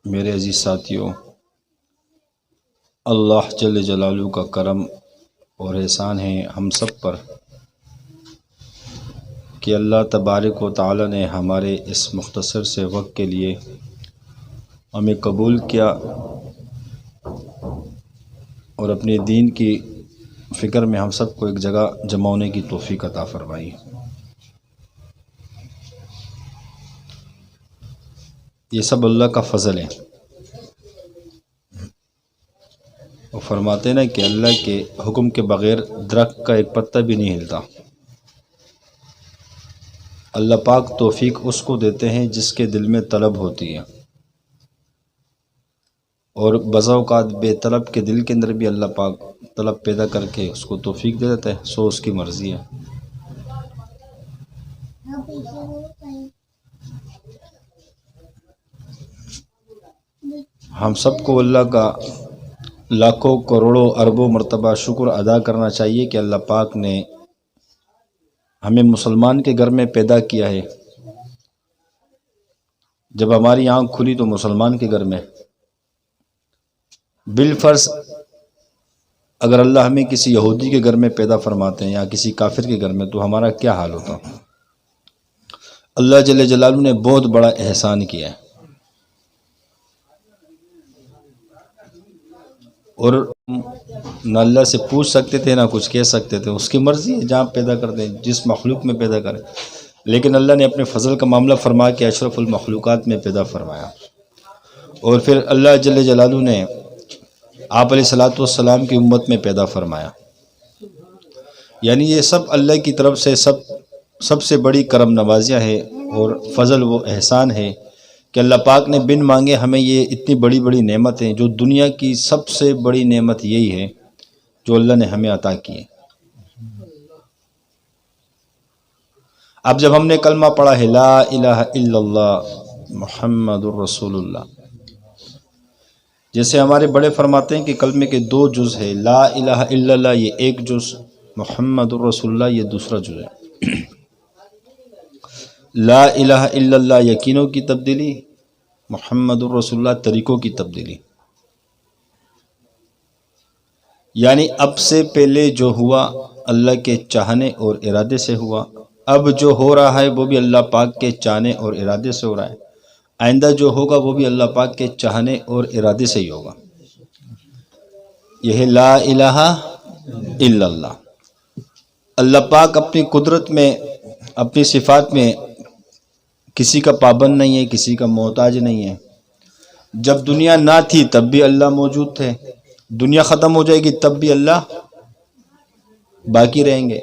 میرے عزیز ساتھیوں، اللہ جل جلالہ کا کرم اور احسان ہے ہم سب پر کہ اللہ تبارک و تعالی نے ہمارے اس مختصر سے وقت کے لیے ہمیں قبول کیا اور اپنے دین کی فکر میں ہم سب کو ایک جگہ جمع ہونے کی توفیق عطا فرمائی۔ یہ سب اللہ کا فضل ہے۔ وہ فرماتے نا کہ اللہ کے حکم کے بغیر درخت کا ایک پتا بھی نہیں ہلتا۔ اللہ پاک توفیق اس کو دیتے ہیں جس کے دل میں طلب ہوتی ہے، اور بعض اوقات بے طلب کے دل کے اندر بھی اللہ پاک طلب پیدا کر کے اس کو توفیق دے دیتا ہے، سو اس کی مرضی ہے۔ ہم سب کو اللہ کا لاکھوں کروڑوں اربوں مرتبہ شکر ادا کرنا چاہیے کہ اللہ پاک نے ہمیں مسلمان کے گھر میں پیدا کیا ہے۔ جب ہماری آنکھ کھلی تو مسلمان کے گھر میں، بالفرض اگر اللہ ہمیں کسی یہودی کے گھر میں پیدا فرماتے ہیں یا کسی کافر کے گھر میں تو ہمارا کیا حال ہوتا؟ اللہ جل جلالہ نے بہت بڑا احسان کیا ہے، اور نہ اللہ سے پوچھ سکتے تھے نہ کچھ کہہ سکتے تھے، اس کی مرضی ہے جہاں پیدا کر دیں، جس مخلوق میں پیدا کرے، لیکن اللہ نے اپنے فضل کا معاملہ فرما کے اشرف المخلوقات میں پیدا فرمایا۔ اور پھر اللہ جل جلالہ نے آپ علیہ الصلوۃ والسلام کی امت میں پیدا فرمایا۔ یعنی یہ سب اللہ کی طرف سے سب سے بڑی کرم نوازیاں ہے اور فضل و احسان ہے کہ اللہ پاک نے بن مانگے ہمیں یہ اتنی بڑی بڑی نعمتیں، جو دنیا کی سب سے بڑی نعمت یہی ہے جو اللہ نے ہمیں عطا کی ہے۔ اب جب ہم نے کلمہ پڑھا ہے لا الہ الا اللہ محمد الرسول اللہ، جیسے ہمارے بڑے فرماتے ہیں کہ کلمے کے دو جز ہے، لا الہ الا اللہ یہ ایک جز، محمد الرسول اللہ یہ دوسرا جز ہے۔ لا الہ الا اللہ یقینوں کی تبدیلی، محمد الرسول اللہ طریقوں کی تبدیلی۔ یعنی اب سے پہلے جو ہوا اللہ کے چاہنے اور ارادے سے ہوا، اب جو ہو رہا ہے وہ بھی اللہ پاک کے چاہنے اور ارادے سے ہو رہا ہے، آئندہ جو ہوگا وہ بھی اللہ پاک کے چاہنے اور ارادے سے ہی ہوگا۔ یہ ہے لا الہ الا اللہ۔ اللہ پاک اپنی قدرت میں، اپنی صفات میں کسی کا پابند نہیں ہے، کسی کا محتاج نہیں ہے۔ جب دنیا نہ تھی تب بھی اللہ موجود تھے، دنیا ختم ہو جائے گی تب بھی اللہ باقی رہیں گے۔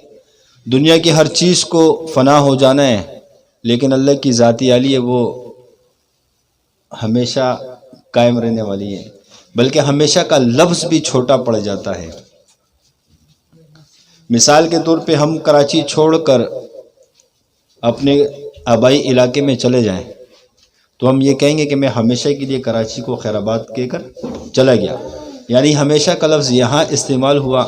دنیا کی ہر چیز کو فنا ہو جانا ہے، لیکن اللہ کی ذاتی عالی ہے، وہ ہمیشہ قائم رہنے والی ہے، بلکہ ہمیشہ کا لفظ بھی چھوٹا پڑ جاتا ہے۔ مثال کے طور پہ ہم کراچی چھوڑ کر اپنے آبائی علاقے میں چلے جائیں تو ہم یہ کہیں گے کہ میں ہمیشہ کے لیے کراچی کو خیر آباد کہہ کر چلا گیا، یعنی ہمیشہ کا لفظ یہاں استعمال ہوا،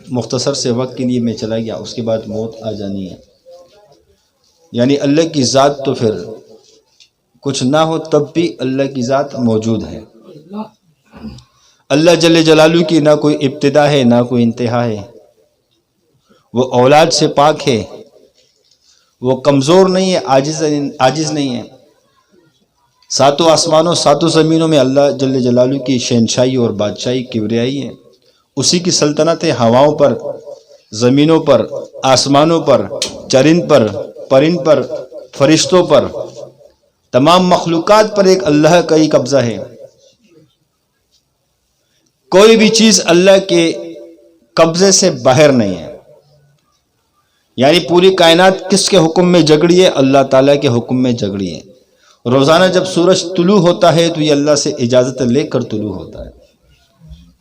مختصر سے وقت کے لیے میں چلا گیا، اس کے بعد موت آ جانی ہے۔ یعنی اللہ کی ذات تو پھر کچھ نہ ہو تب بھی اللہ کی ذات موجود ہے۔ اللہ جل جلالہ کی نہ کوئی ابتدا ہے نہ کوئی انتہا ہے، وہ اولاد سے پاک ہے، وہ کمزور نہیں ہے، عاجز نہیں ہے۔ ساتوں آسمانوں ساتوں زمینوں میں اللہ جل جلالہ کی شہنشاہی اور بادشاہی کبریائی ہے، اسی کی سلطنت ہے، ہواؤں پر، زمینوں پر، آسمانوں پر، چرند پر، پرند پر، فرشتوں پر، تمام مخلوقات پر ایک اللہ کا ہی قبضہ ہے۔ کوئی بھی چیز اللہ کے قبضے سے باہر نہیں ہے۔ یعنی پوری کائنات کس کے حکم میں جگڑی ہے؟ اللہ تعالیٰ کے حکم میں جگڑی ہے۔ روزانہ جب سورج طلوع ہوتا ہے تو یہ اللہ سے اجازت لے کر طلوع ہوتا ہے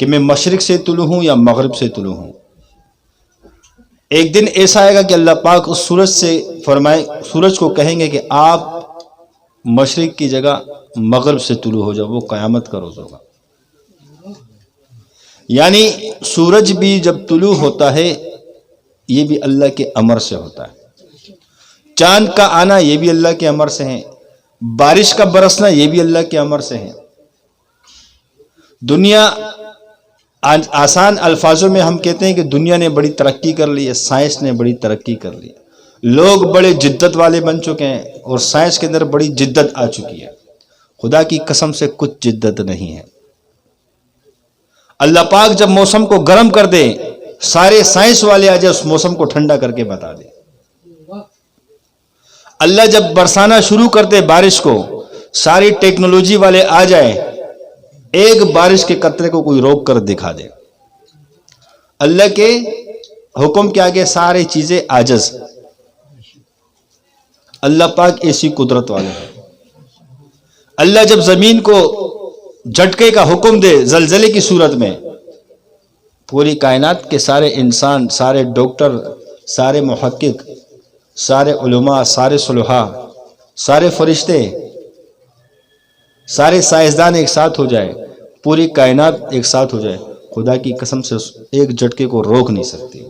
کہ میں مشرق سے طلوع ہوں یا مغرب سے طلوع ہوں۔ ایک دن ایسا آئے گا کہ اللہ پاک اس سورج سے سورج کو کہیں گے کہ آپ مشرق کی جگہ مغرب سے طلوع ہو جاؤ، وہ قیامت کا روز ہوگا۔ یعنی سورج بھی جب طلوع ہوتا ہے یہ بھی اللہ کے امر سے ہوتا ہے، چاند کا آنا یہ بھی اللہ کے امر سے ہے، بارش کا برسنا یہ بھی اللہ کے امر سے ہے. دنیا آسان الفاظوں میں ہم کہتے ہیں کہ دنیا نے بڑی ترقی کر لی ہے، سائنس نے بڑی ترقی کر لی ہے، لوگ بڑے جدت والے بن چکے ہیں اور سائنس کے اندر بڑی جدت آ چکی ہے. خدا کی قسم سے کچھ جدت نہیں ہے. اللہ پاک جب موسم کو گرم کر دے، سارے سائنس والے آ جائے اس موسم کو ٹھنڈا کر کے بتا دے. اللہ جب برسانا شروع کر دے بارش کو، ساری ٹیکنالوجی والے آ جائیں، ایک بارش کے قطرے کو کوئی روک کر دکھا دے. اللہ کے حکم کے آگے ساری چیزیں عاجز. اللہ پاک ایسی قدرت والے ہیں. اللہ جب زمین کو جھٹکے کا حکم دے زلزلے کی صورت میں، پوری کائنات کے سارے انسان، سارے ڈاکٹر، سارے محقق، سارے علماء، سارے صلحاء، سارے فرشتے، سارے سائنسدان ایک ساتھ ہو جائے، پوری کائنات ایک ساتھ ہو جائے، خدا کی قسم سے ایک جھٹکے کو روک نہیں سکتی.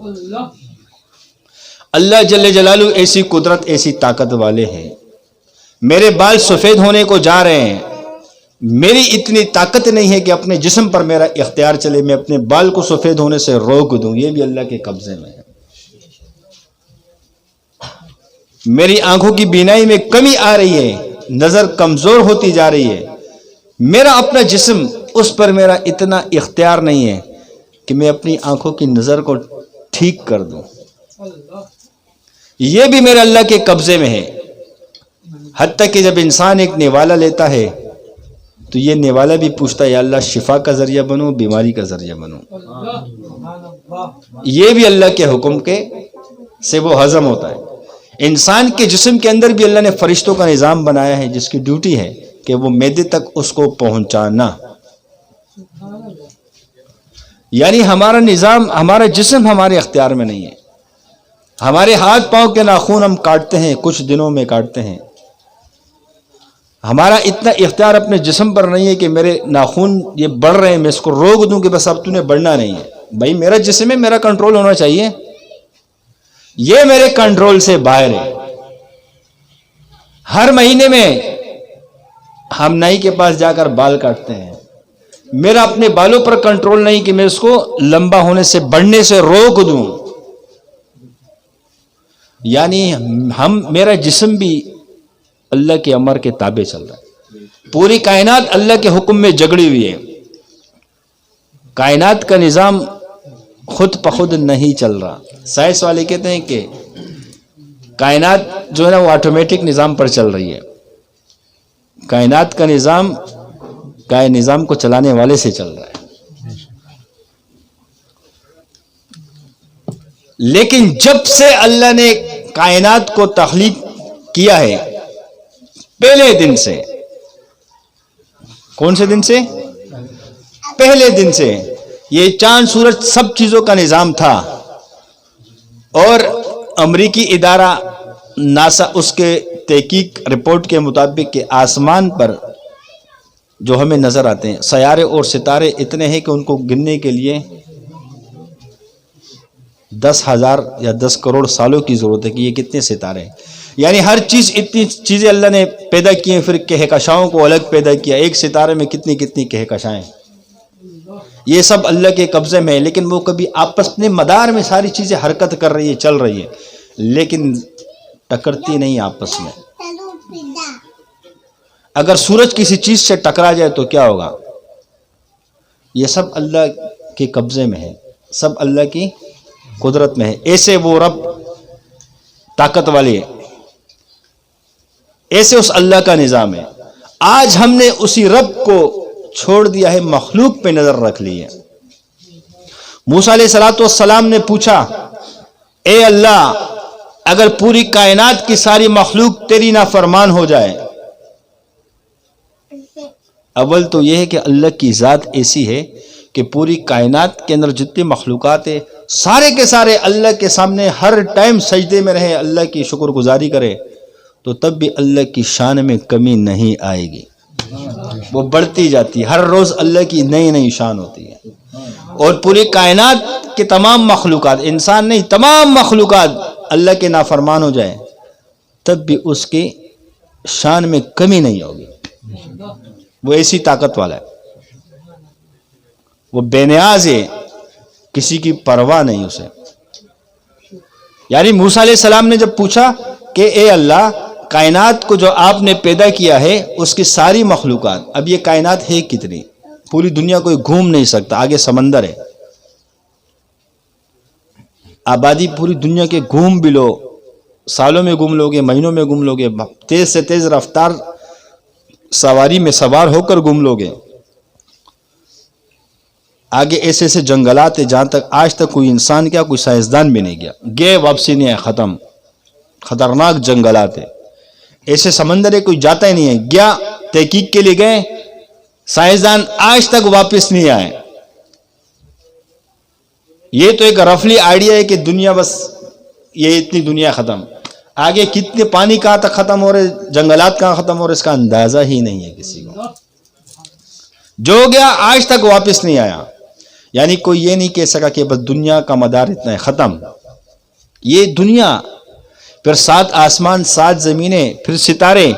اللہ جل جلالہ ایسی قدرت، ایسی طاقت والے ہیں. میرے بال سفید ہونے کو جا رہے ہیں، میری اتنی طاقت نہیں ہے کہ اپنے جسم پر میرا اختیار چلے، میں اپنے بال کو سفید ہونے سے روک دوں. یہ بھی اللہ کے قبضے میں ہے. میری آنکھوں کی بینائی میں کمی آ رہی ہے، نظر کمزور ہوتی جا رہی ہے، میرا اپنا جسم، اس پر میرا اتنا اختیار نہیں ہے کہ میں اپنی آنکھوں کی نظر کو ٹھیک کر دوں. یہ بھی میرے اللہ کے قبضے میں ہے. حتیٰ کہ جب انسان ایک نوالا لیتا ہے تو یہ نوالا بھی پوچھتا ہے یا اللہ شفا کا ذریعہ بنو، بیماری کا ذریعہ بنو. یہ بھی اللہ کے حکم کے سے وہ ہضم ہوتا ہے. انسان کے جسم کے اندر بھی اللہ نے فرشتوں کا نظام بنایا ہے جس کی ڈیوٹی ہے کہ وہ معدے تک اس کو پہنچانا. یعنی ہمارا نظام، ہمارا جسم ہمارے اختیار میں نہیں ہے. ہمارے ہاتھ پاؤں کے ناخن ہم کاٹتے ہیں، کچھ دنوں میں کاٹتے ہیں. ہمارا اتنا اختیار اپنے جسم پر نہیں ہے کہ میرے ناخن یہ بڑھ رہے ہیں، میں اس کو روک دوں کہ بس اب تو نے بڑھنا نہیں ہے. بھائی میرا جسم ہے، میرا کنٹرول ہونا چاہیے. یہ میرے کنٹرول سے باہر ہے. ہر مہینے میں ہم نائی کے پاس جا کر بال کاٹتے ہیں، میرا اپنے بالوں پر کنٹرول نہیں کہ میں اس کو لمبا ہونے سے، بڑھنے سے روک دوں. یعنی میرا جسم بھی اللہ کے امر کے تابع چل رہا ہے. پوری کائنات اللہ کے حکم میں جگڑی ہوئی ہے. کائنات کا نظام خود بخود نہیں چل رہا. سائنس والے کہتے ہیں کہ کائنات جو ہے نا وہ آٹومیٹک نظام پر چل رہی ہے. کائنات کا نظام کو چلانے والے سے چل رہا ہے. لیکن جب سے اللہ نے کائنات کو تخلیق کیا ہے، پہلے دن سے، کون سے دن سے؟ پہلے دن سے یہ چاند سورج سب چیزوں کا نظام تھا. اور امریکی ادارہ ناسا اس کے تحقیق رپورٹ کے مطابق کہ آسمان پر جو ہمیں نظر آتے ہیں سیارے اور ستارے اتنے ہیں کہ ان کو گننے کے لیے 10,000 یا 10 کروڑ سالوں کی ضرورت ہے کہ یہ کتنے ستارے ہیں. یعنی ہر چیز، اتنی چیزیں اللہ نے پیدا کی ہیں. پھر کہکشاؤں کو الگ پیدا کیا. ایک ستارے میں کتنی کتنی کہکشائیں. یہ سب اللہ کے قبضے میں ہے. لیکن وہ کبھی آپس میں مدار میں ساری چیزیں حرکت کر رہی ہے، چل رہی ہے، لیکن ٹکرتی نہیں آپس میں. اگر سورج کسی چیز سے ٹکرا جائے تو کیا ہوگا؟ یہ سب اللہ کے قبضے میں ہے، سب اللہ کی قدرت میں ہے. ایسے وہ رب طاقت والے، ایسے اس اللہ کا نظام ہے. آج ہم نے اسی رب کو چھوڑ دیا ہے، مخلوق پہ نظر رکھ لی ہے. موسیٰ علیہ الصلوۃ والسلام نے پوچھا، اے اللہ اگر پوری کائنات کی ساری مخلوق تیری نافرمان ہو جائے، اول تو یہ ہے کہ اللہ کی ذات ایسی ہے کہ پوری کائنات کے اندر جتنی مخلوقات ہیں سارے کے سارے اللہ کے سامنے ہر ٹائم سجدے میں رہے، اللہ کی شکر گزاری کرے، تو تب بھی اللہ کی شان میں کمی نہیں آئے گی. وہ بڑھتی جاتی ہے. ہر روز اللہ کی نئی نئی شان ہوتی ہے. اور پوری کائنات کے تمام مخلوقات، انسان نہیں تمام مخلوقات اللہ کے نافرمان ہو جائے، تب بھی اس کی شان میں کمی نہیں ہوگی. وہ ایسی طاقت والا ہے, وہ بے نیاز ہے, کسی کی پرواہ نہیں اسے. یعنی موسیٰ علیہ السلام نے جب پوچھا کہ اے اللہ, کائنات کو جو آپ نے پیدا کیا ہے اس کی ساری مخلوقات, اب یہ کائنات ہے کتنی, پوری دنیا کوئی گھوم نہیں سکتا, آگے سمندر ہے, آبادی پوری دنیا کے گھوم بھی لو, سالوں میں گھوم لو گے, مہینوں میں گھوم لو گے, تیز سے تیز رفتار سواری میں سوار ہو کر گھوم لو گے. آگے ایسے ایسے جنگلات ہیں جہاں تک آج تک کوئی انسان کیا, کوئی سائنسدان بھی نہیں گیا, گئے واپسی نہیں ہے, ختم. خطرناک جنگلات ہے, ایسے سمندر ہے کوئی جاتا ہی نہیں ہے, گیا تحقیق کے لیے گئے, سائنسدان آج تک واپس نہیں آئے. یہ تو ایک رفلی آئیڈیا ہے کہ دنیا بس یہ اتنی دنیا ختم, آگے کتنے پانی کہاں تک ختم ہو رہے, جنگلات کہاں ختم ہو رہے, اس کا اندازہ ہی نہیں ہے کسی کو. جو گیا آج تک واپس نہیں آیا. یعنی کوئی یہ نہیں کہہ سکا کہ بس دنیا کا مدار اتنا ہے, ختم. یہ دنیا, پھر 7 آسمان 7 زمینیں, پھر ستارے,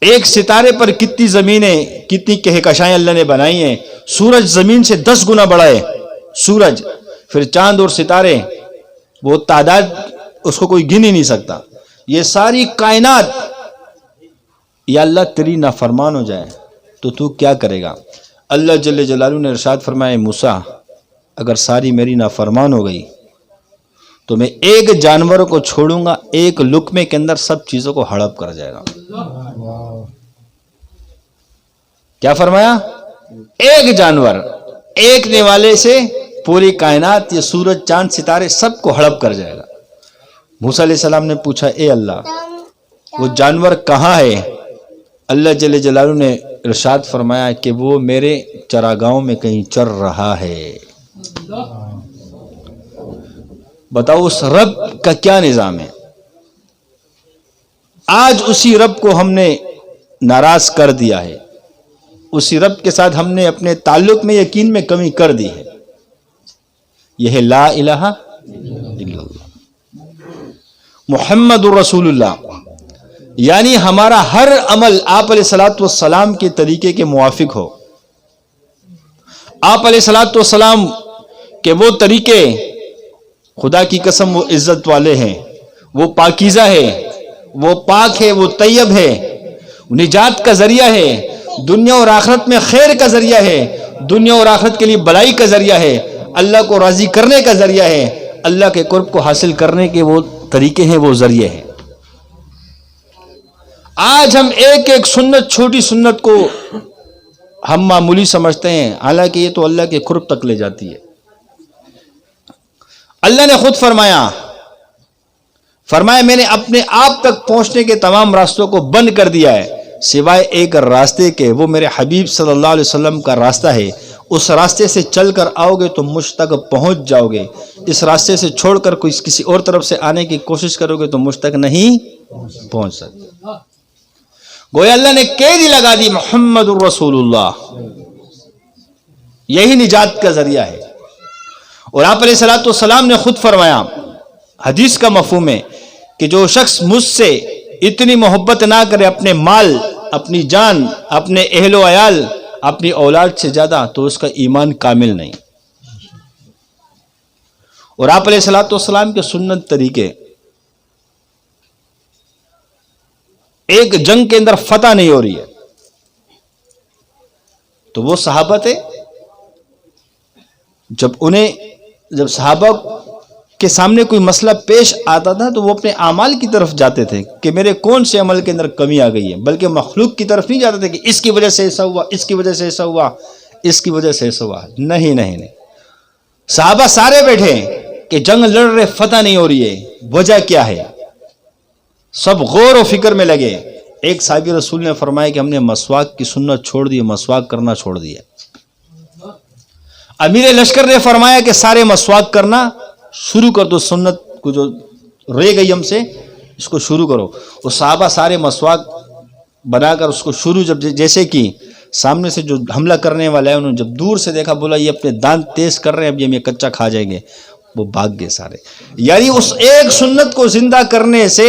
ایک ستارے پر کتنی زمینیں, کتنی کہکشائیں اللہ نے بنائی ہیں. سورج زمین سے 10 گنا بڑا ہے سورج, پھر چاند اور ستارے, وہ تعداد اس کو کوئی گن ہی نہیں سکتا. یہ ساری کائنات, یا اللہ تیری نافرمان ہو جائے تو کیا کرے گا؟ اللہ جل جلالہ نے ارشاد فرمایا, موسیٰ اگر ساری میری نافرمان ہو گئی تو میں ایک جانور کو چھوڑوں گا, ایک لقمے کے اندر سب چیزوں کو ہڑپ کر جائے گا. کیا فرمایا؟ ایک جانور, ایک نوالے سے پوری کائنات, یہ سورج چاند ستارے سب کو ہڑپ کر جائے گا. موسیٰ علیہ السلام نے پوچھا, اے اللہ وہ جانور کہاں ہے؟ اللہ جل جلالہ نے ارشاد فرمایا کہ وہ میرے چراگاہوں میں کہیں چر رہا ہے. بتاؤ اس رب کا کیا نظام ہے. آج اسی رب کو ہم نے ناراض کر دیا ہے, اسی رب کے ساتھ ہم نے اپنے تعلق میں, یقین میں کمی کر دی ہے. یہ ہے لا الہ الا اللہ محمد الرسول اللہ. یعنی ہمارا ہر عمل آپ علیہ الصلوۃ والسلام کے طریقے کے موافق ہو. آپ علیہ الصلوۃ والسلام کہ وہ طریقے خدا کی قسم وہ عزت والے ہیں, وہ پاکیزہ ہے, وہ پاک ہے, وہ طیب ہے, نجات کا ذریعہ ہے, دنیا اور آخرت میں خیر کا ذریعہ ہے, دنیا اور آخرت کے لیے بلائی کا ذریعہ ہے, اللہ کو راضی کرنے کا ذریعہ ہے, اللہ کے قرب کو حاصل کرنے کے وہ طریقے ہیں, وہ ذریعے ہیں. آج ہم ایک ایک سنت, چھوٹی سنت کو ہم معمولی سمجھتے ہیں, حالانکہ یہ تو اللہ کے قرب تک لے جاتی ہے. اللہ نے خود فرمایا میں نے اپنے آپ تک پہنچنے کے تمام راستوں کو بند کر دیا ہے سوائے ایک راستے کے, وہ میرے حبیب صلی اللہ علیہ وسلم کا راستہ ہے. اس راستے سے چل کر آؤ گے تو مجھ تک پہنچ جاؤ گے, اس راستے سے چھوڑ کر کسی اور طرف سے آنے کی کوشش کرو گے تو مجھ تک نہیں پہنچ سکتے. گویا اللہ نے قید ہی لگا دی, محمد الرسول اللہ یہی نجات کا ذریعہ ہے. اور آپ علیہ الصلوۃ والسلام نے خود فرمایا, حدیث کا مفہوم ہے کہ جو شخص مجھ سے اتنی محبت نہ کرے, اپنے مال, اپنی جان, اپنے اہل و عیال, اپنی اولاد سے زیادہ, تو اس کا ایمان کامل نہیں. اور آپ علیہ الصلوۃ والسلام کے سنت طریقے, ایک جنگ کے اندر فتح نہیں ہو رہی ہے تو وہ صحابہ تھے, جب صحابہ کے سامنے کوئی مسئلہ پیش آتا تھا تو وہ اپنے اعمال کی طرف جاتے تھے کہ میرے کون سے عمل کے اندر کمی آ گئی ہے, بلکہ مخلوق کی طرف نہیں جاتے تھے کہ اس کی وجہ سے ایسا ہوا, اس کی وجہ سے ایسا ہوا, اس کی وجہ سے ایسا ہوا. نہیں, صحابہ سارے بیٹھے کہ جنگ لڑ رہے, فتح نہیں ہو رہی ہے, وجہ کیا ہے, سب غور و فکر میں لگے. ایک صحابی رسول نے فرمایا کہ ہم نے مسواک کی سنت چھوڑ دی, مسواک کرنا چھوڑ دیا. امیر لشکر نے فرمایا کہ سارے مسواک کرنا شروع کر دو, سنت کو جو رہ گئی ہم سے اس کو شروع کرو. وہ صحابہ سارے مسواک بنا کر اس کو شروع, جب جیسے کہ سامنے سے جو حملہ کرنے والا ہے انہوں نے جب دور سے دیکھا, بولا یہ اپنے دانت تیز کر رہے ہیں, اب یہ کچا کھا جائیں گے, وہ بھاگ گئے سارے. یعنی اس ایک سنت کو زندہ کرنے سے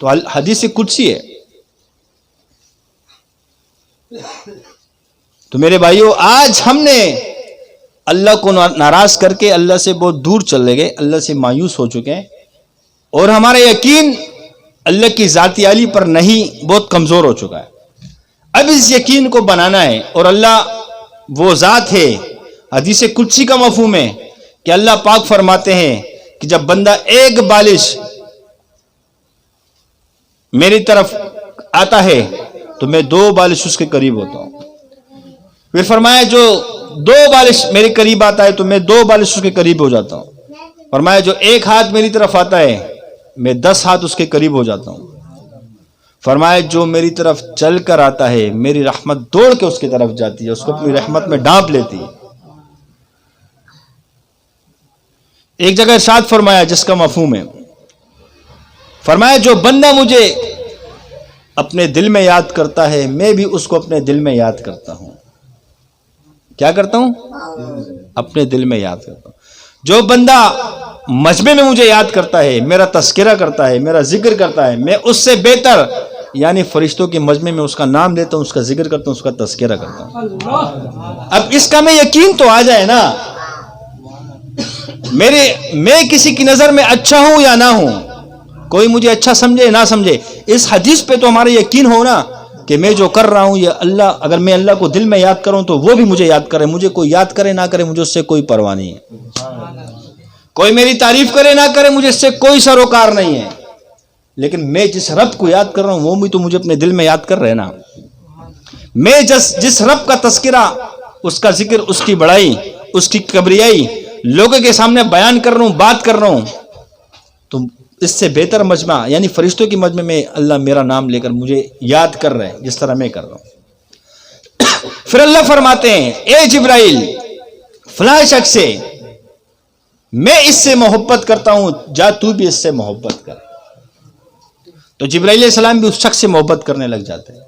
تو حدیث قدسی ہے. تو میرے بھائیوں آج ہم نے اللہ کو ناراض کر کے اللہ سے بہت دور چلے گئے, اللہ سے مایوس ہو چکے ہیں, اور ہمارا یقین اللہ کی ذاتی عالی پر نہیں بہت کمزور ہو چکا ہے. اب اس یقین کو بنانا ہے, اور اللہ وہ ذات ہے, حدیث قدسی کا مفہوم ہے کہ اللہ پاک فرماتے ہیں کہ جب بندہ ایک بالش میری طرف آتا ہے تو میں 2 بالش اس کے قریب ہوتا ہوں. پھر فرمایا جو 2 بالش میرے قریب آتا ہے تو میں 2 بالش اس کے قریب ہو جاتا ہوں. فرمایا جو 1 ہاتھ میری طرف آتا ہے میں 10 ہاتھ اس کے قریب ہو جاتا ہوں. فرمایا جو میری طرف چل کر آتا ہے میری رحمت دوڑ کے اس کی طرف جاتی ہے, اس کو اپنی رحمت میں ڈانپ لیتی ہے. ایک جگہ ارشاد فرمایا جس کا مفہوم ہے, فرمایا جو بندہ مجھے اپنے دل میں یاد کرتا ہے میں بھی اس کو اپنے دل میں یاد کرتا ہوں. کیا کرتا ہوں؟ اپنے دل میں یاد کرتا ہوں. جو بندہ مجمع میں مجھے یاد کرتا ہے, میرا تذکرہ کرتا ہے, میرا ذکر کرتا ہے, میں اس سے بہتر یعنی فرشتوں کے مجمع میں اس کا نام لیتا ہوں, اس کا ذکر کرتا ہوں, اس کا تذکرہ کرتا ہوں. اب اس کا میں یقین تو آ جائے نا, میں کسی کی نظر میں اچھا ہوں یا نہ ہوں, کوئی مجھے اچھا سمجھے نہ سمجھے, اس حدیث پہ تو ہمارا یقین ہو نا کہ میں جو کر رہا ہوں یہ اللہ, اگر میں اللہ کو دل میں یاد کروں تو وہ بھی مجھے یاد کرے, مجھے کوئی یاد کرے نہ کرے مجھے اس سے کوئی پرواہ نہیں ہے, کوئی میری تعریف کرے نہ کرے مجھے اس سے کوئی سروکار نہیں ہے, لیکن میں جس رب کو یاد کر رہا ہوں وہ بھی تو مجھے اپنے دل میں یاد کر رہے نا. میں جس رب کا تذکرہ, اس کا ذکر, اس کی بڑائی, اس کی کبریائی لوگوں کے سامنے بیان کر رہا ہوں, بات کر رہا ہوں, تو اس سے بہتر مجمع یعنی فرشتوں کی مجمع میں اللہ میرا نام لے کر مجھے یاد کر رہے ہیں جس طرح میں کر رہا ہوں. پھر اللہ فرماتے ہیں اے جبرائیل فلاں شخص سے میں اس سے محبت کرتا ہوں, جا تو بھی اس سے محبت کر. تو جبرائیل علیہ السلام بھی اس شخص سے محبت کرنے لگ جاتے ہیں,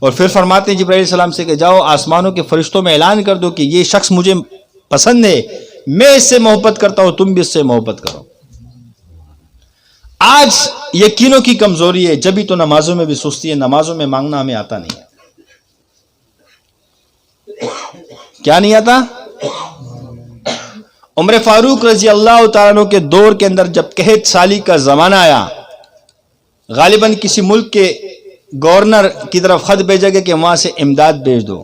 اور پھر فرماتے ہیں جبرائیل علیہ السلام سے کہ جاؤ آسمانوں کے فرشتوں میں اعلان کر دو کہ یہ شخص مجھے پسند ہے, میں اس سے محبت کرتا ہوں, تم بھی اس سے محبت کرو. آج یقینوں کی کمزوری ہے, جبھی تو نمازوں میں بھی سستی ہے, نمازوں میں مانگنا ہمیں آتا نہیں ہے. کیا نہیں آتا؟ عمر فاروق رضی اللہ تعالیٰ عنہ کے دور کے اندر جب قحط سالی کا زمانہ آیا, غالباً کسی ملک کے گورنر کی طرف خط بھیجا گیا کہ وہاں سے امداد بھیج دو.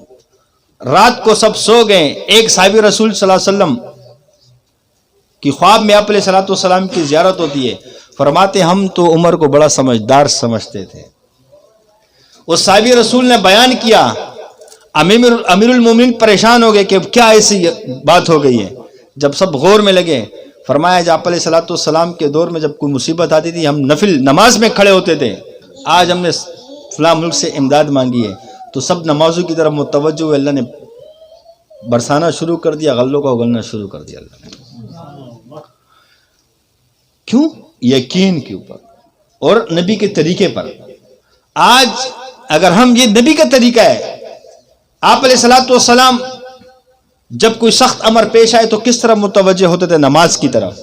رات کو سب سو گئے. ایک صحابی رسول صلی اللہ علیہ وسلم کی خواب میں آپ علیہ الصلوۃ والسلام کی زیارت ہوتی ہے. فرماتے ہم تو عمر کو بڑا سمجھدار سمجھتے تھے. اس صحابی رسول نے بیان کیا, امیر المومنین پریشان ہو گئے کہ کیا ایسی بات ہو گئی ہے. جب سب غور میں لگے, فرمایا جب آپ علیہ الصلوۃ والسلام کے دور میں جب کوئی مصیبت آتی تھی ہم نفل نماز میں کھڑے ہوتے تھے, آج ہم نے فلاں ملک سے امداد مانگی ہے تو سب نمازوں کی طرف متوجہ ہوئے, اللہ نے برسانا شروع کر دیا, غلوں کو اگلنا شروع کر دیا اللہ نے. کیوں؟ یقین کے اوپر اور نبی کے طریقے پر. آج اگر ہم یہ نبی کا طریقہ ہے, آپ علیہ الصلوۃ والسلام جب کوئی سخت امر پیش آئے تو کس طرح متوجہ ہوتے تھے؟ نماز کی طرف.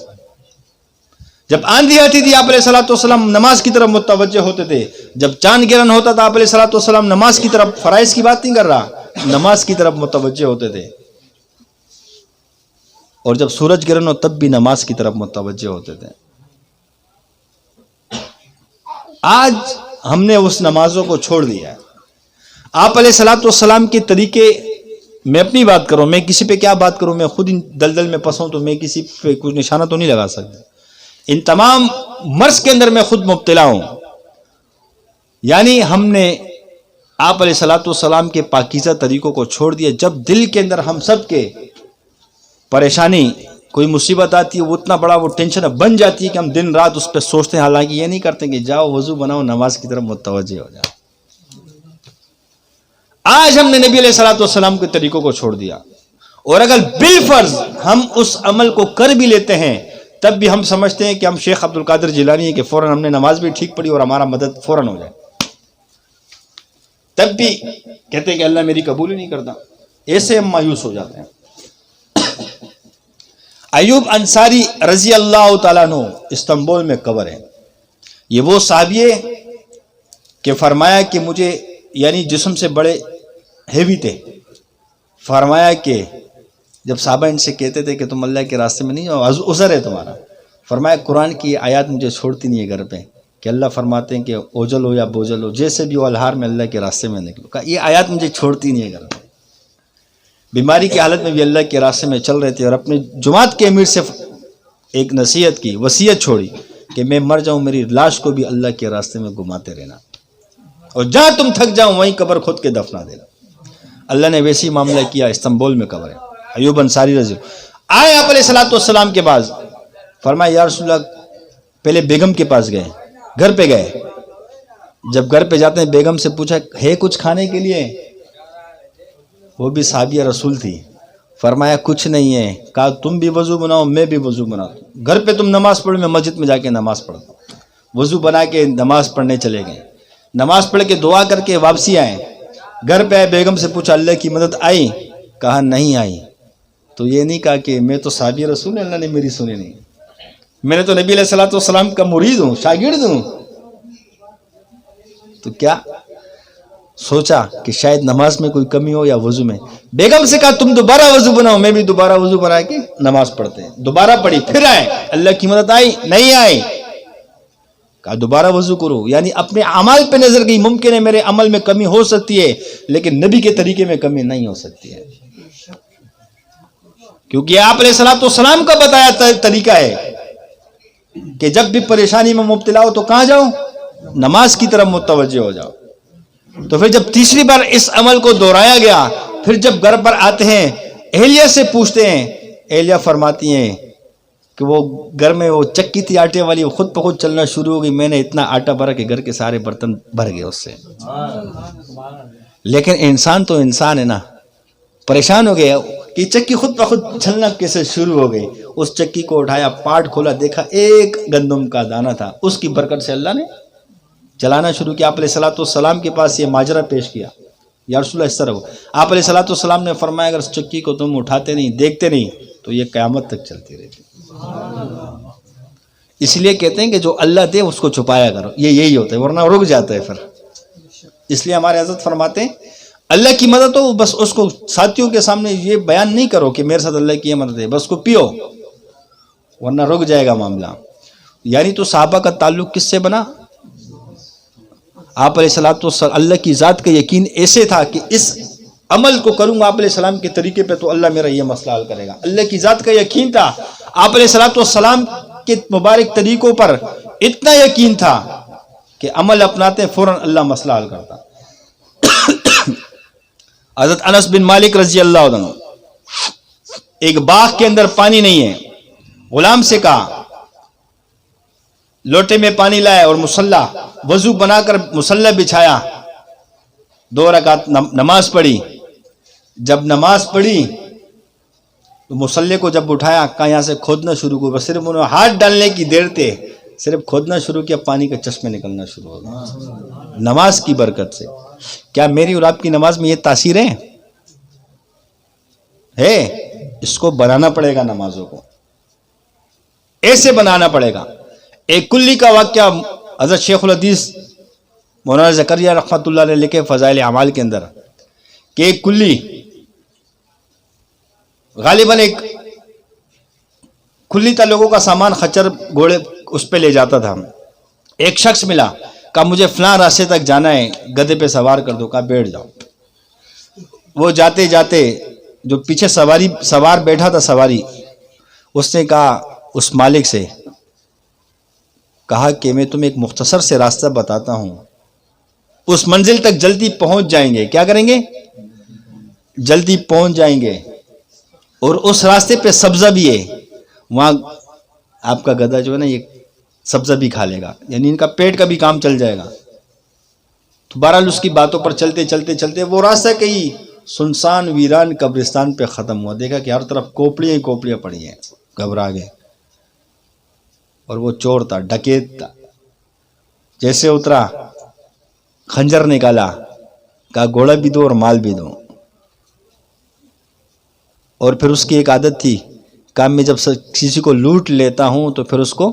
جب آندھی آتی تھی آپ علیہ الصلوۃ والسلام نماز کی طرف متوجہ ہوتے تھے. جب چاند گرہن ہوتا تھا آپ علیہ الصلوۃ والسلام نماز کی طرف, فرائض کی بات نہیں کر رہا, نماز کی طرف متوجہ ہوتے تھے. اور جب سورج گرہن ہو تب بھی نماز کی طرف متوجہ ہوتے تھے. آج ہم نے اس نمازوں کو چھوڑ دیا ہے. آپ علیہ الصلوۃ والسلام کے طریقے, میں اپنی بات کروں, میں کسی پہ کیا بات کروں, میں خود دلدل میں پھنسوں تو میں کسی پہ کچھ نشانہ تو نہیں لگا سکتا. ان تمام مرض کے اندر میں خود مبتلا ہوں. یعنی ہم نے آپ علیہ الصلوۃ والسلام کے پاکیزہ طریقوں کو چھوڑ دیا. جب دل کے اندر ہم سب کے پریشانی, کوئی مصیبت آتی ہے, وہ اتنا بڑا وہ ٹینشن بن جاتی ہے کہ ہم دن رات اس پہ سوچتے ہیں, حالانکہ یہ نہیں کرتے کہ جاؤ وضو بناؤ نماز کی طرف متوجہ ہو جاؤ. آج ہم نے نبی علیہ الصلوۃ والسلام کے طریقوں کو چھوڑ دیا, اور اگر بالفرض ہم اس عمل کو کر بھی لیتے ہیں تب بھی ہم سمجھتے ہیں کہ ہم شیخ عبد القادر جیلانی ہیں کہ فوراً ہم نے نماز بھی ٹھیک پڑھی اور ہمارا مدد فوراً ہو جائے. تب بھی کہتے ہیں کہ اللہ میری قبول ہی نہیں کرتا. ایسے ہم مایوس ہو جاتے ہیں. ایوب انصاری رضی اللہ تعالیٰ عنہ استنبول میں قبر ہے. یہ وہ صحابی ہے کہ فرمایا کہ مجھے یعنی جسم سے بڑے ہیوی تھے. فرمایا کہ جب صحابہ ان سے کہتے تھے کہ تم اللہ کے راستے میں نہیں ہو، عذر ہے تمہارا، فرمایا قرآن کی یہ آیات مجھے چھوڑتی نہیں ہے گھر پہ، کہ اللہ فرماتے ہیں کہ اوجل ہو یا بوجل ہو جیسے بھی ہو الہار میں اللہ کے راستے میں نکلو. کہا یہ آیات مجھے چھوڑتی نہیں ہے گھر پہ. بیماری کی حالت میں بھی اللہ کے راستے میں چل رہے تھے، اور اپنے جماعت کے امیر سے ایک نصیحت کی، وصیت چھوڑی کہ میں مر جاؤں میری لاش کو بھی اللہ کے راستے میں گھماتے رہنا، اور جہاں تم تھک جاؤ وہیں قبر خود کے دفنا دینا. اللہ نے ویسی معاملہ کیا. استنبول میں قبر ہے ایوب انصاری رضی اللہ. آئے آپ علیہ الصلوۃ والسلام کے بعد فرمایا یا رسول اللہ، پہلے بیگم کے پاس گئے، گھر پہ گئے. جب گھر پہ جاتے ہیں بیگم سے پوچھا ہے کچھ کھانے کے لیے؟ وہ بھی صحابیہ رسول تھی. فرمایا کچھ نہیں ہے. کہا تم بھی وضو بناؤ میں بھی وضو بناتا ہوں. گھر پہ تم نماز پڑھو میں مسجد میں جا کے نماز پڑھتا ہوں. وضو بنا کے نماز پڑھنے چلے گئے. نماز پڑھ کے دعا کر کے واپسی آئے. گھر پہ آئے بیگم سے پوچھا اللہ کی مدد آئی؟ کہا نہیں آئی. تو یہ نہیں کہا کہ میں تو صحابی رسول اللہ نے میری سنی نہیں، میں نے تو نبی علیہ الصلوۃ والسلام کا مرید ہوں، شاگرد ہوں. تو کیا سوچا کہ شاید نماز میں کوئی کمی ہو یا وضو میں. بیگم سے کہا تم دوبارہ وضو بناؤ، میں بھی دوبارہ وضو بنا کے نماز پڑھتے ہیں. دوبارہ پڑھی، پھر آئے، اللہ کی مدد آئی؟ نہیں آئی. کہا دوبارہ وضو کرو. یعنی اپنے اعمال پہ نظر گئی. ممکن ہے میرے عمل میں کمی ہو سکتی ہے لیکن نبی کے طریقے میں کمی نہیں ہو سکتی ہے، کیونکہ آپ علیہ الصلوۃ والسلام کا بتایا طریقہ ہے کہ جب بھی پریشانی میں مبتلا ہو تو کہاں جاؤ؟ نماز کی طرف متوجہ ہو جاؤ. تو پھر جب تیسری بار اس عمل کو دہرایا گیا، پھر جب گھر پر آتے ہیں اہلیہ سے پوچھتے ہیں. اہلیہ فرماتی ہیں کہ وہ گھر میں وہ چکی تھی آٹے والی، وہ خود بخود چلنا شروع ہو گئی. میں نے اتنا آٹا بھرا کہ گھر کے سارے برتن بھر گئے اس سے. لیکن انسان تو انسان ہے نا، پریشان ہو گیا کہ چکی خود بخود چلنا کیسے شروع ہو گئی. اس چکی کو اٹھایا، پاٹ کھولا، دیکھا ایک گندم کا دانہ تھا. اس کی برکت سے اللہ نے چلانا شروع کیا. آپ علیہ الصلوۃ والسلام کے پاس یہ ماجرا پیش کیا، یا رسول اللہ اس طرح ہو. آپ علیہ الصلوۃ والسلام نے فرمایا اگر اس چکی کو تم اٹھاتے نہیں، دیکھتے نہیں تو یہ قیامت تک چلتی رہتی. اس لیے کہتے ہیں کہ جو اللہ دے اس کو چھپایا کرو، یہ یہی ہوتا ہے، ورنہ رک جاتا ہے پھر. اس لیے ہمارے حضرت فرماتے ہیں اللہ کی مدد ہو، بس اس کو ساتھیوں کے سامنے یہ بیان نہیں کرو کہ میرے ساتھ اللہ کی یہ مدد ہے، بس اس کو پیو ورنہ رک جائے گا معاملہ. یعنی تو صحابہ کا تعلق کس سے بنا؟ آپ علیہ الصلوۃ والسلام اللہ کی ذات کا یقین ایسے تھا کہ اس عمل کو کروں گا آپ علیہ السلام کے طریقے پہ تو اللہ میرا یہ مسئلہ حل کرے گا. اللہ کی ذات کا یقین تھا. آپ علیہ الصلوۃ والسلام کے مبارک طریقوں پر اتنا یقین تھا کہ عمل اپناتے فوراً اللہ مسئلہ حل کرتا. حضرت انس بن مالک رضی اللہ عنہ، ایک باغ کے اندر پانی نہیں ہے، غلام سے کہا لوٹے میں پانی لائے اور مصلی وضو بنا کر مصلی بچھایا، 2 رکعت نماز پڑھی. جب نماز پڑھی تو مصلی کو جب اٹھایا، کہا یہاں سے کھودنا شروع کو. بس صرف انہوں نے ہاتھ ڈالنے کی دیر تھے، صرف کھودنا شروع کیا، پانی کے چشمے نکلنا شروع ہو گئے نماز کی برکت سے. کیا میری اور آپ کی نماز میں یہ تاثیر ہے؟ اس کو بنانا پڑے گا، نمازوں کو ایسے بنانا پڑے گا. ایک کلی کا واقعہ حضرت شیخ الحدیث مولانا زکریا رحمۃ اللہ علیہ لکھے فضائل اعمال کے اندر کہ ایک کلی غالباً ایک کلی تھا، لوگوں کا سامان خچر گھوڑے اس پہ لے جاتا تھا. ایک شخص ملا، کہا مجھے فلاں راستے تک جانا ہے، گدھے پہ سوار کر دو. کہا بیٹھ جاؤ. وہ جاتے جاتے جو پیچھے سوار بیٹھا تھا سواری، اس نے کہا اس مالک سے کہا کہ میں تمہیں ایک مختصر سے راستہ بتاتا ہوں، اس منزل تک جلدی پہنچ جائیں گے. کیا کریں گے؟ جلدی پہنچ جائیں گے. اور اس راستے پہ سبزہ بھی ہے، وہاں آپ کا گدھا جو ہے نا یہ سبزہ بھی کھا لے گا، یعنی ان کا پیٹ کا بھی کام چل جائے گا. تو بہرحال اس کی باتوں پر چلتے چلتے چلتے وہ راستہ کہیں سنسان ویران قبرستان پہ ختم ہوا. دیکھا کہ ہر طرف کوپڑیاں ہی کوپڑیاں پڑی ہیں. گھبرا گئے. اور وہ چور تھا، ڈکیت تھا. جیسے اترا خنجر نکالا، کہا گھوڑا بھی دو اور مال بھی دو. اور پھر اس کی ایک عادت تھی، کہا میں جب کسی کو لوٹ لیتا ہوں تو پھر اس کو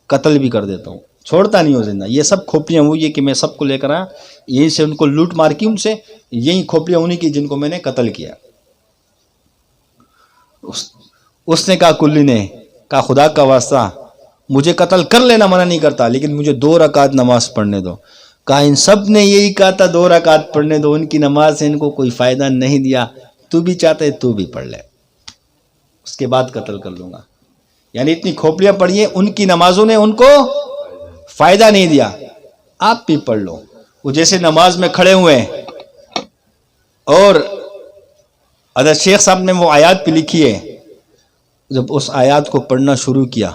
قتل بھی کر دیتا ہوں. چھوڑتا نہیں ہو زندہ. یہ سب کھوپڑیاں وہی ہے کہ میں سب کو لے کر آیا, یہیں سے ان کو لوٹ مار کی, ان سے یہی کھوپڑیاں انہیں کی جن کو میں نے قتل کیا. اس نے کہا, کلی نے کہا خدا کا واسطہ مجھے قتل کر لینا منع نہیں کرتا, لیکن مجھے 2 رکعت نماز پڑھنے دو. کہا ان سب نے یہی کہا تھا 2 رکعت پڑھنے دو, ان کی نماز سے ان کو کوئی فائدہ نہیں دیا, تو بھی چاہتے تو بھی پڑھ لے, اس کے بعد قتل کر لوں گا. یعنی اتنی کھوپڑیاں پڑھی ہیں, ان کی نمازوں نے ان کو فائدہ نہیں دیا, آپ بھی پڑھ لو. وہ جیسے نماز میں کھڑے ہوئے اور حضرت شیخ صاحب نے وہ آیات پہ لکھی ہے, جب اس آیات کو پڑھنا شروع کیا,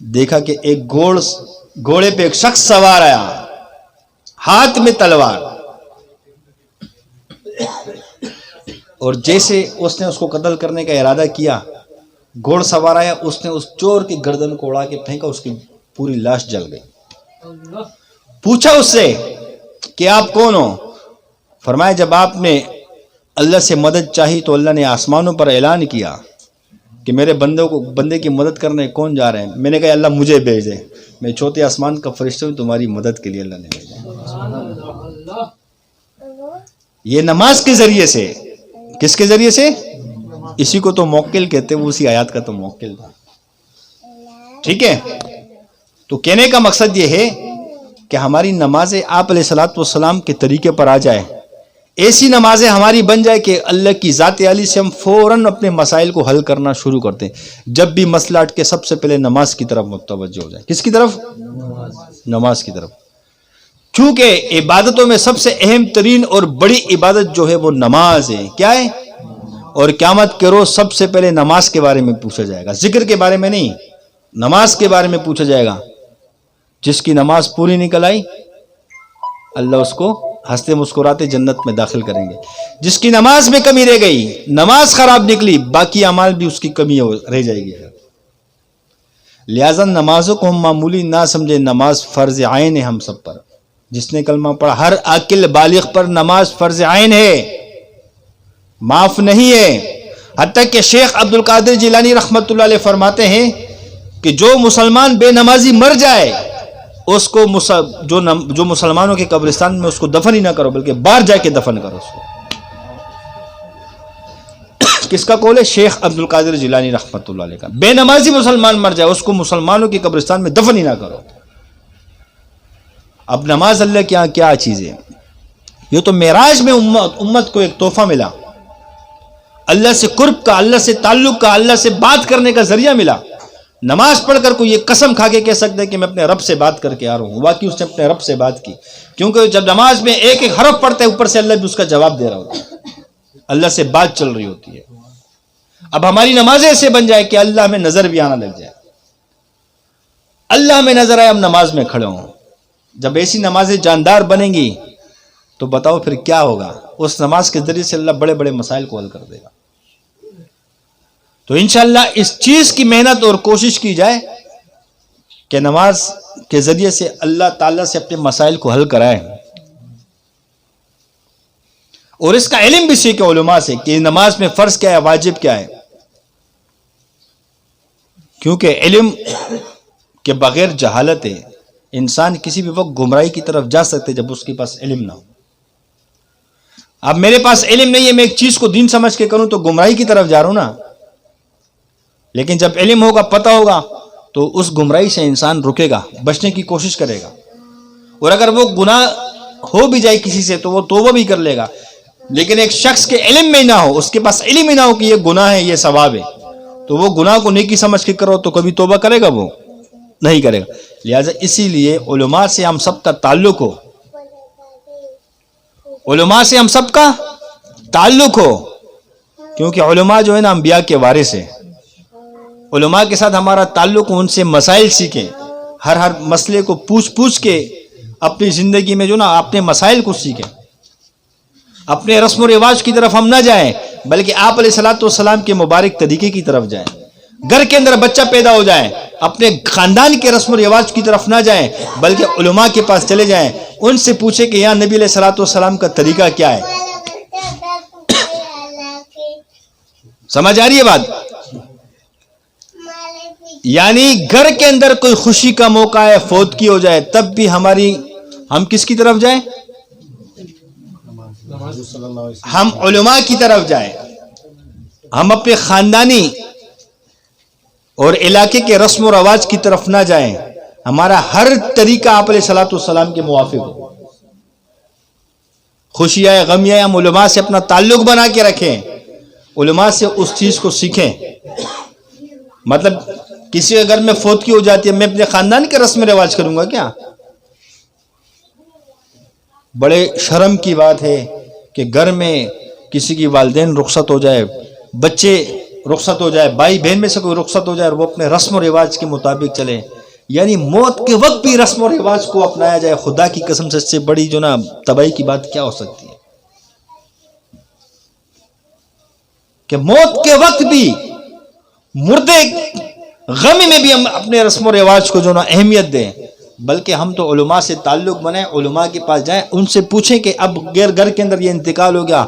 دیکھا کہ ایک گھوڑے پہ ایک شخص سوار آیا, ہاتھ میں تلوار, اور جیسے اس نے اس کو قتل کرنے کا ارادہ کیا, گھوڑ سوار آیا, اس نے اس چور کی گردن کو اڑا کے پھینکا, اس کی پوری لاش جل گئی. پوچھا اس سے کہ آپ کون ہو؟ فرمایا جب آپ نے اللہ سے مدد چاہی تو اللہ نے آسمانوں پر اعلان کیا کہ میرے بندے کی مدد کرنے کون جا رہے ہیں. میں نے کہا اللہ مجھے بھیج دے, میں چوتھے آسمان کا فرشتہ ہوں, تمہاری مدد کے لیے اللہ نے بھیجا. یہ نماز کے ذریعے سے. کس کے ذریعے سے؟ اسی کو تو موکل کہتے, وہ اسی آیات کا تو موکل تھا. ٹھیک ہے, تو کہنے کا مقصد یہ ہے کہ ہماری نمازیں آپ علیہ الصلوۃ والسلام کے طریقے پر آ جائے, ایسی نمازیں ہماری بن جائے کہ اللہ کی ذات عالی سے ہم فوراً اپنے مسائل کو حل کرنا شروع کرتے ہیں. جب بھی مسئلہ اٹکے سب سے پہلے نماز کی طرف متوجہ ہو جائے. کس کی طرف؟ نماز کی طرف. کیونکہ عبادتوں میں سب سے اہم ترین اور بڑی عبادت جو ہے وہ نماز ہے. کیا ہے؟ اور قیامت کے روز سب سے پہلے نماز کے بارے میں پوچھا جائے گا, ذکر کے بارے میں نہیں, نماز کے بارے میں پوچھا جائے گا. جس کی نماز پوری نکل آئی اللہ اس کو ہنستے مسکراتے جنت میں داخل کریں گے. جس کی نماز میں کمی رہ گئی, نماز خراب نکلی, باقی اعمال بھی اس کی کمی رہ جائے گی. لہذا نمازوں کو ہم معمولی نہ سمجھے, نماز فرض عین ہے ہم سب پر. جس نے کلمہ پڑھا, ہر عاقل بالغ پر نماز فرض عین ہے, معاف نہیں ہے. حتیٰ کہ شیخ عبد القادر جیلانی رحمۃ اللہ علیہ فرماتے ہیں کہ جو مسلمان بے نمازی مر جائے اس کو جو مسلمانوں کے قبرستان میں اس کو دفن ہی نہ کرو, بلکہ باہر جا کے دفن کرو اس کو. کس کا قول ہے؟ شیخ عبد القادر جیلانی رحمۃ اللہ علیہ کا. بے نمازی مسلمان مر جائے اس کو مسلمانوں کے قبرستان میں دفن ہی نہ کرو. اب نماز اللہ کے یہاں کیا چیز ہے؟ یہ تو معراج میں امت کو ایک تحفہ ملا, اللہ سے قرب کا, اللہ سے تعلق کا, اللہ سے بات کرنے کا ذریعہ ملا. نماز پڑھ کر کوئی یہ قسم کھا کے کہہ سکتا ہے کہ میں اپنے رب سے بات کر کے آ رہا ہوں, واقعی اس نے اپنے رب سے بات کی. کیونکہ جب نماز میں ایک ایک حرف پڑھتے ہیں اوپر سے اللہ بھی اس کا جواب دے رہا ہوتا ہے, اللہ سے بات چل رہی ہوتی ہے. اب ہماری نمازیں ایسے بن جائے کہ اللہ ہمیں نظر بھی آنا لگ جائے, اللہ ہمیں نظر آئے ہم نماز میں کھڑے ہوں. جب ایسی نمازیں جاندار بنیں گی تو بتاؤ پھر کیا ہوگا. اس نماز کے ذریعے سے اللہ بڑے بڑے مسائل کو حل کر دے گا. تو انشاءاللہ اس چیز کی محنت اور کوشش کی جائے کہ نماز کے ذریعے سے اللہ تعالیٰ سے اپنے مسائل کو حل کرائے, اور اس کا علم بھی سیکھے علماء سے کہ نماز میں فرض کیا ہے, واجب کیا ہے. کیونکہ علم کے بغیر جہالت ہے. انسان کسی بھی وقت گمراہی کی طرف جا سکتے جب اس کے پاس علم نہ ہو. اب میرے پاس علم نہیں ہے, میں ایک چیز کو دین سمجھ کے کروں تو گمراہی کی طرف جا رہا ہوں نا. لیکن جب علم ہوگا, پتہ ہوگا, تو اس گمراہی سے انسان رکے گا, بچنے کی کوشش کرے گا. اور اگر وہ گناہ ہو بھی جائے کسی سے تو وہ توبہ بھی کر لے گا. لیکن ایک شخص کے علم میں نہ ہو, اس کے پاس علم ہی نہ ہو کہ یہ گناہ ہے یہ ثواب ہے, تو وہ گناہ کو نیکی سمجھ کے کرو تو کبھی توبہ کرے گا؟ وہ نہیں کرے گا. لہٰذا اسی لیے علماء سے ہم سب کا تعلق ہو, علماء سے ہم سب کا تعلق ہو, کیونکہ علماء جو ہے نا انبیاء کے وارث ہیں. علماء کے ساتھ ہمارا تعلق ہو, ان سے مسائل سیکھیں, ہر مسئلے کو پوچھ کے اپنی زندگی میں جو نا اپنے مسائل کو سیکھیں. اپنے رسم و رواج کی طرف ہم نہ جائیں, بلکہ آپ علیہ الصلوۃ والسلام کے مبارک طریقے کی طرف جائیں. گھر کے اندر بچہ پیدا ہو جائے, اپنے خاندان کے رسم و رواج کی طرف نہ جائیں, بلکہ علماء کے پاس چلے جائیں, ان سے پوچھیں کہ یہاں نبی علیہ الصلوۃ والسلام کا طریقہ کیا ہے. سمجھ آ رہی ہے بات؟ یعنی گھر کے اندر کوئی خوشی کا موقع ہے، فوت کی ہو جائے، تب بھی ہم کس کی طرف جائیں؟ ہم علماء کی طرف جائیں، ہم اپنے خاندانی اور علاقے کے رسم و رواج کی طرف نہ جائیں، ہمارا ہر طریقہ آپ علیہ الصلوۃ والسلام کے موافق ہو. خوشی آئے غم آئے، ہم علماء سے اپنا تعلق بنا کے رکھیں، علماء سے اس چیز کو سیکھیں. مطلب کسی کے گھر میں فوت کی ہو جاتی ہے، میں اپنے خاندان کے رسم رواج کروں گا کیا؟ بڑے شرم کی بات ہے کہ گھر میں کسی کی والدین رخصت ہو جائے، بچے رخصت ہو جائے، بھائی بہن میں سے کوئی رخصت ہو جائے اور وہ اپنے رسم و رواج کے مطابق چلے. یعنی موت کے وقت بھی رسم و رواج کو اپنایا جائے. خدا کی قسم سے اس سے بڑی جو نا تباہی کی بات کیا ہو سکتی ہے کہ موت کے وقت بھی مردے غم میں بھی ہم اپنے رسم و رواج کو جو نا اہمیت دیں. بلکہ ہم تو علماء سے تعلق بنائیں، علماء کے پاس جائیں، ان سے پوچھیں کہ اب گھر کے اندر یہ انتقال ہو گیا،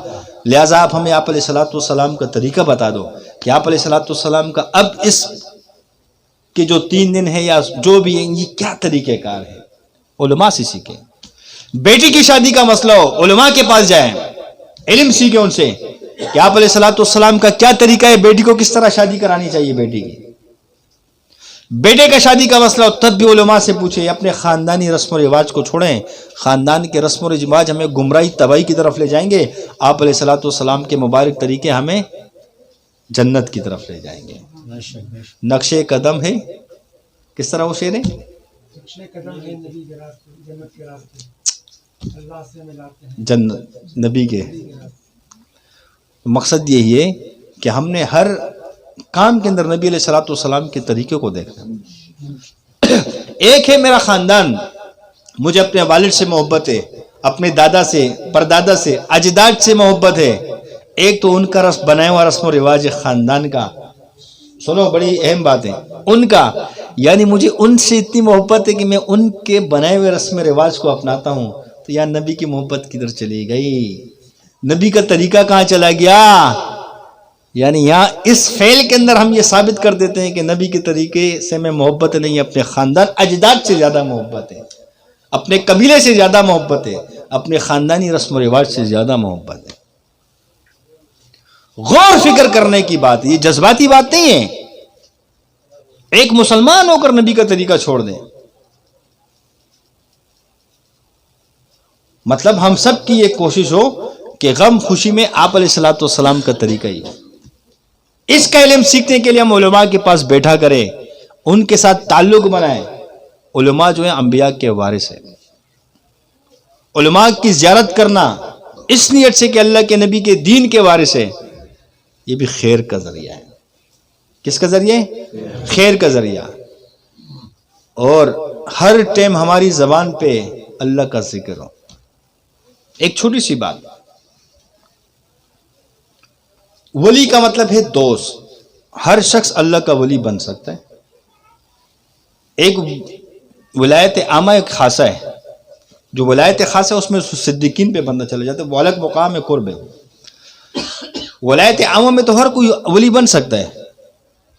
لہٰذا آپ ہمیں آپ علیہ الصلوۃ والسلام کا طریقہ بتا دو کہ آپ علیہ الصلوۃ والسلام کا اب اس کے جو 3 دن ہے یا جو بھی ہیں یہ کیا طریقہ کار ہے. علماء سے سیکھیں. بیٹی کی شادی کا مسئلہ ہو، علماء کے پاس جائیں، علم سیکھیں ان سے کہ آپ علیہ الصلوۃ والسلام کا کیا طریقہ ہے، بیٹی کو کس طرح شادی کرانی چاہیے. بیٹی کی بیٹے کا شادی کا مسئلہ ہو تب بھی علماء سے پوچھیں. اپنے خاندانی رسم و رواج کو چھوڑیں، خاندان کے رسم و رواج ہمیں گمراہی تباہی کی طرف لے جائیں گے، آپ علیہ الصلوۃ والسلام کے مبارک طریقے ہمیں جنت کی طرف لے جائیں گے. نقشے قدم ہے، کس طرح وہ شعر ہے، جنت نبی کے. مقصد یہی ہے کہ ہم نے ہر کام کے اندر نبی علیہ الصلوۃ والسلام کے طریقے کو دیکھنا. ایک ہے میرا خاندان، مجھے اپنے والد سے محبت ہے، اپنے دادا سے، پردادا سے، اجداد سے محبت ہے. ایک تو ان کا بنایا ہوا رسم و رواج خاندان کا، سنو بڑی اہم بات ہے، ان کا یعنی مجھے ان سے اتنی محبت ہے کہ میں ان کے بنائے ہوئے رسم و رواج کو اپناتا ہوں. تو یہاں نبی کی محبت کدھر چلی گئی، نبی کا طریقہ کہاں چلا گیا. یعنی یہاں اس فعل کے اندر ہم یہ ثابت کر دیتے ہیں کہ نبی کے طریقے سے میں محبت نہیں، اپنے خاندان اجداد سے زیادہ محبت ہے، اپنے قبیلے سے زیادہ محبت ہے، اپنے خاندانی رسم و رواج سے زیادہ محبت ہے. غور فکر کرنے کی بات، یہ جذباتی بات نہیں ہے. ایک مسلمان ہو کر نبی کا طریقہ چھوڑ دیں. مطلب ہم سب کی یہ کوشش ہو کہ غم خوشی میں آپ علیہ الصلوۃ والسلام کا طریقہ ہی ہو. اس کا علم سیکھنے کے لیے ہم علماء کے پاس بیٹھا کریں، ان کے ساتھ تعلق بنائیں. علماء جو ہیں انبیاء کے وارث ہیں. علماء کی زیارت کرنا اس نیت سے کہ اللہ کے نبی کے دین کے وارث ہے، یہ بھی خیر کا ذریعہ ہے. کس کا ذریعہ ہے؟ خیر کا ذریعہ. اور ہر ٹائم ہماری زبان پہ اللہ کا ذکر ہو. ایک چھوٹی سی بات، ولی کا مطلب ہے دوست. ہر شخص اللہ کا ولی بن سکتا ہے. ایک ولایت عامہ ایک خاصہ ہے. جو ولایت خاصہ ہے اس میں صدیقین پہ بندہ چلا جاتا ہے، وہ الگ مقام ہے، قرب ہے. ولایت عامہ میں تو ہر کوئی ولی بن سکتا ہے.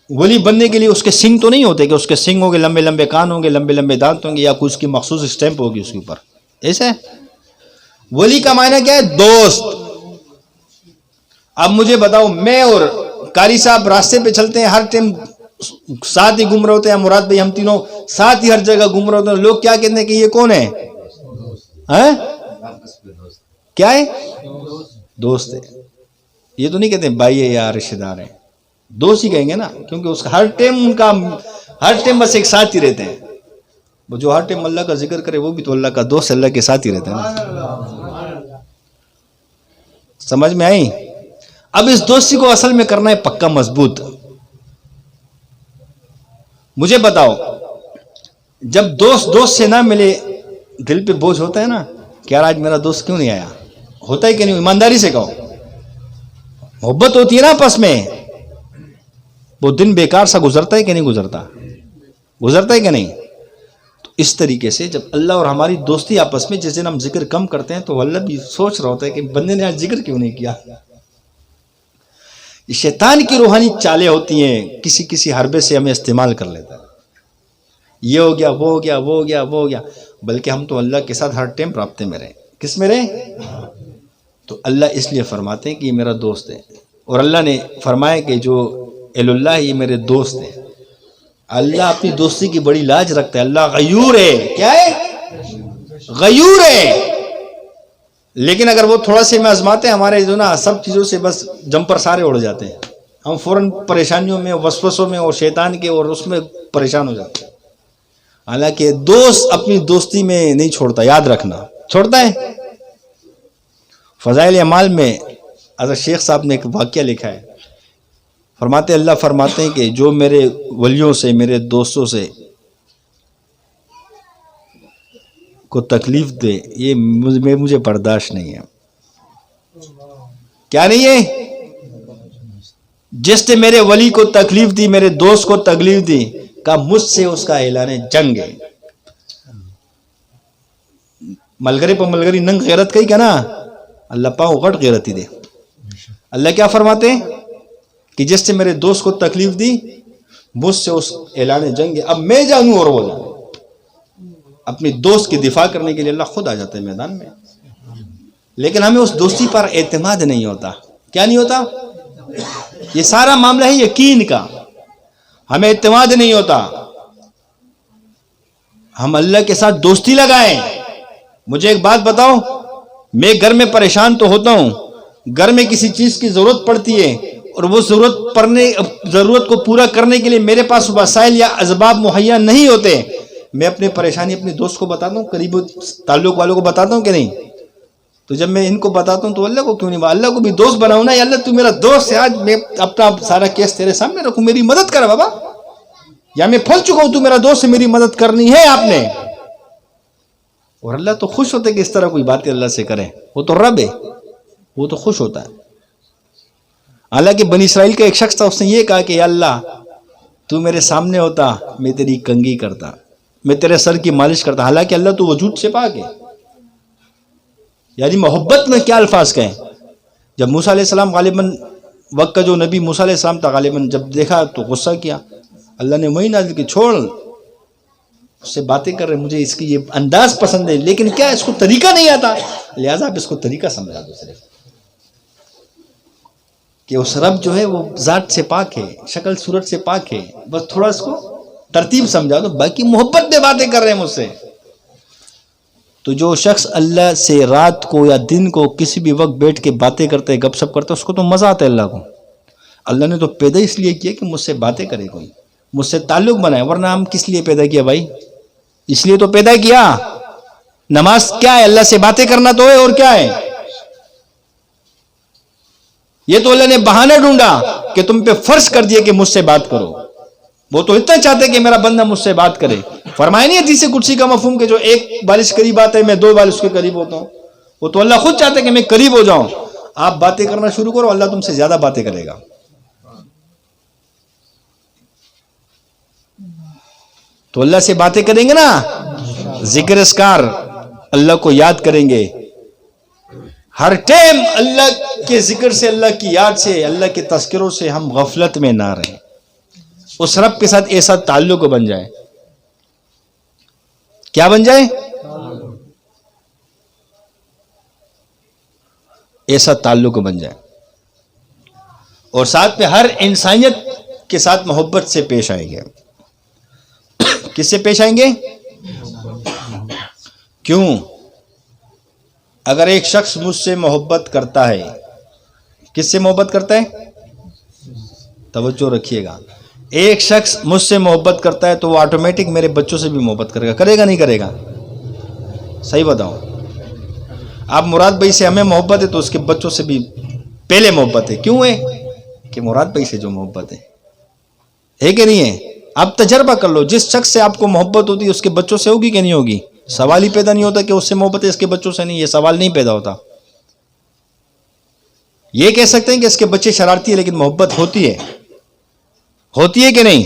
ولی بننے کے لیے اس کے سنگ تو نہیں ہوتے کہ اس کے سنگ ہوں گے، لمبے لمبے کان ہوں گے، لمبے لمبے دانت ہوں گے، یا کوئی اس کی مخصوص اسٹیمپ ہوگی اس کے اوپر. ایسا ہے. ولی کا معنی کیا ہے؟ دوست. اب مجھے بتاؤ، میں اور قاری صاحب راستے پہ چلتے ہیں، ہر ٹائم ساتھ ہی گھوم رہے ہوتے ہیں، مراد بھائی ہم تینوں ساتھ ہی ہر جگہ گھوم رہے ہوتے ہیں. لوگ کیا کہتے ہیں کہ یہ کون ہے؟ کیا ہے؟ دوست ہے. یہ تو نہیں کہتے بھائی ہے یا رشتہ دار ہے، دوست ہی کہیں گے نا، کیونکہ اس کا ہر ٹائم بس ایک ساتھ ہی رہتے ہیں. وہ جو ہر ٹائم اللہ کا ذکر کرے وہ بھی تو اللہ کا دوست، اللہ کے ساتھ ہی رہتا ہے نا. سمجھ میں آئی؟ اب اس دوستی کو اصل میں کرنا ہے پکا مضبوط. مجھے بتاؤ، جب دوست سے نہ ملے دل پہ بوجھ ہوتا ہے نا کہ یار آج میرا دوست کیوں نہیں آیا. ہوتا ہے کہ نہیں؟ ایمانداری سے کہو. محبت ہوتی ہے نا آپس میں. وہ دن بیکار سا گزرتا ہے کہ نہیں گزرتا؟ گزرتا ہے کہ نہیں؟ تو اس طریقے سے جب اللہ اور ہماری دوستی آپس میں، جس دن ہم ذکر کم کرتے ہیں تو اللہ بھی سوچ رہا ہوتا ہے کہ بندے نے آج ذکر کیوں نہیں کیا. شیطان کی روحانی چالیں ہوتی ہیں، کسی کسی حربے سے ہمیں استعمال کر لیتا ہے، یہ ہو گیا، وہ ہو گیا، وہ ہو گیا، وہ ہو گیا، بلکہ ہم تو اللہ کے ساتھ ہر ٹائم رابطے میں رہیں۔ کس میں رہیں؟ تو اللہ اس لیے فرماتے ہیں کہ یہ میرا دوست ہے، اور اللہ نے فرمایا کہ جو اللہ یہ میرے دوست ہیں۔ اللہ اپنی دوستی کی بڑی لاج رکھتا ہے، اللہ غیور ہے۔ کیا ہے؟ غیور ہے۔ لیکن اگر وہ تھوڑا سے میں آزماتے ہیں، ہمارے جو نا سب چیزوں سے بس جمپر سارے اڑ جاتے ہیں، ہم فوراً پریشانیوں میں، وسوسوں میں اور شیطان کے اور اس میں پریشان ہو جاتے ہیں۔ حالانکہ دوست اپنی دوستی میں نہیں چھوڑتا، یاد رکھنا، چھوڑتا ہے؟ فضائل اعمال میں حضرت شیخ صاحب نے ایک واقعہ لکھا ہے، فرماتے اللہ فرماتے ہیں کہ جو میرے ولیوں سے، میرے دوستوں سے کو تکلیف دے، یہ مجھے برداشت نہیں ہے۔ کیا نہیں ہے؟ جس نے میرے ولی کو تکلیف دی، میرے دوست کو تکلیف دی، کہا مجھ سے اس کا اعلان جنگ ہے۔ ملگرے پر ملگری ننگ غیرت کہی کہ نا، اللہ پاؤں غٹ غیرتی دے۔ اللہ کیا فرماتے ہیں کہ جس نے میرے دوست کو تکلیف دی، مجھ سے اس اعلان جنگ ہے، اب میں جانوں اور وہ جانے۔ اپنی دوست کی دفاع کرنے کے لیے اللہ خود آ جاتا ہے میدان میں، لیکن ہمیں اس دوستی پر اعتماد نہیں ہوتا۔ کیا نہیں ہوتا؟ یہ سارا معاملہ ہے یقین کا، ہمیں اعتماد نہیں ہوتا۔ ہم اللہ کے ساتھ دوستی لگائیں۔ مجھے ایک بات بتاؤ، میں گھر میں پریشان تو ہوتا ہوں، گھر میں کسی چیز کی ضرورت پڑتی ہے، اور وہ ضرورت کو پورا کرنے کے لیے میرے پاس وسائل یا اسباب مہیا نہیں ہوتے، میں اپنی پریشانی اپنے دوست کو بتاتا ہوں، قریب تعلق والوں کو بتاتا ہوں کہ نہیں؟ تو جب میں ان کو بتاتا ہوں تو اللہ کو کیوں نہیں؟ اللہ کو بھی دوست بناؤں نا، یا اللہ تو میرا دوست ہے، آج میں اپنا سارا کیس تیرے سامنے رکھوں، میری مدد کر بابا، یا میں پھنس چکا ہوں، تو میرا دوست ہے، میری مدد کرنی ہے آپ نے۔ اور اللہ تو خوش ہوتا ہے کہ اس طرح کوئی باتیں اللہ سے کریں، وہ تو رب ہے، وہ تو خوش ہوتا ہے۔ حالانکہ بنی اسرائیل کا ایک شخص تھا، اس نے یہ کہا کہ یا اللہ تو میرے سامنے ہوتا، میں تیری کنگھی کرتا، میں تیرے سر کی مالش کرتا۔ حالانکہ اللہ تو وجود سے پاک ہے۔ یعنی محبت میں کیا الفاظ کہیں۔ جب موسیٰ علیہ السلام غالباً وقت کا جو نبی موسیٰ علیہ السلام تھا، غالباً جب دیکھا تو غصہ کیا، اللہ نے وہی نازل کی، چھوڑ، اس سے باتیں کر رہے، مجھے اس کی یہ انداز پسند ہے، لیکن کیا اس کو طریقہ نہیں آتا، لہٰذا آپ اس کو طریقہ سمجھا دو صرف، کہ اس رب جو ہے وہ ذات سے پاک ہے، شکل صورت سے پاک ہے، بس تھوڑا اس کو ترتیب سمجھا دو، باقی محبت میں باتیں کر رہے ہیں مجھ سے۔ تو جو شخص اللہ سے رات کو یا دن کو کسی بھی وقت بیٹھ کے باتیں کرتے ہے، گپ شپ کرتے ہے، اس کو تو مزہ آتا ہے۔ اللہ کو، اللہ نے تو پیدا اس لیے کیا کہ مجھ سے باتیں کرے، کوئی مجھ سے تعلق بنائے، ورنہ ہم کس لیے پیدا کیا بھائی؟ اس لیے تو پیدا کیا۔ نماز کیا ہے؟ اللہ سے باتیں کرنا تو ہے، اور کیا ہے؟ یہ تو اللہ نے بہانہ ڈھونڈا کہ تم پہ فرض کر دیا کہ مجھ سے بات کرو۔ وہ تو اتنا چاہتے کہ میرا بندہ مجھ سے بات کرے۔ فرمایا نہیں حدیث قدسی کا مفہوم کہ جو ایک بار اس قریب آتا ہے میں 2 بار اس کے قریب ہوتا ہوں، وہ تو اللہ خود چاہتے کہ میں قریب ہو جاؤں۔ آپ باتیں کرنا شروع کرو، اللہ تم سے زیادہ باتیں کرے گا۔ تو اللہ سے باتیں کریں گے نا، ذکر اذکار، اللہ کو یاد کریں گے ہر ٹائم، اللہ کے ذکر سے، اللہ کی یاد سے، اللہ کے تذکروں سے ہم غفلت میں نہ رہیں، اس رب کے ساتھ ایسا تعلق بن جائے۔ کیا بن جائے؟ ایسا تعلق بن جائے، اور ساتھ میں ہر انسانیت کے ساتھ محبت سے پیش آئیں گے۔ کس سے پیش آئیں گے؟ کیوں؟ اگر ایک شخص مجھ سے محبت کرتا ہے، کس سے محبت کرتا ہے؟ توجہ رکھیے گا، ایک شخص مجھ سے محبت کرتا ہے تو وہ آٹومیٹک میرے بچوں سے بھی محبت کرے گا، کرے گا نہیں کرے گا؟ صحیح بتاؤ۔ آپ مراد بھائی سے ہمیں محبت ہے تو اس کے بچوں سے بھی پہلے محبت ہے۔ کیوں ہے؟ کہ مراد بھائی سے جو محبت ہے کہ نہیں ہے؟ آپ تجربہ کر لو، جس شخص سے آپ کو محبت ہوتی ہے اس کے بچوں سے ہوگی کہ نہیں ہوگی؟ سوال ہی پیدا نہیں ہوتا کہ اس سے محبت ہے اس کے بچوں سے نہیں، یہ سوال نہیں پیدا ہوتا۔ یہ کہہ سکتے ہیں کہ اس کے بچے شرارتی ہے لیکن محبت ہوتی ہے، ہوتی ہے کہ نہیں؟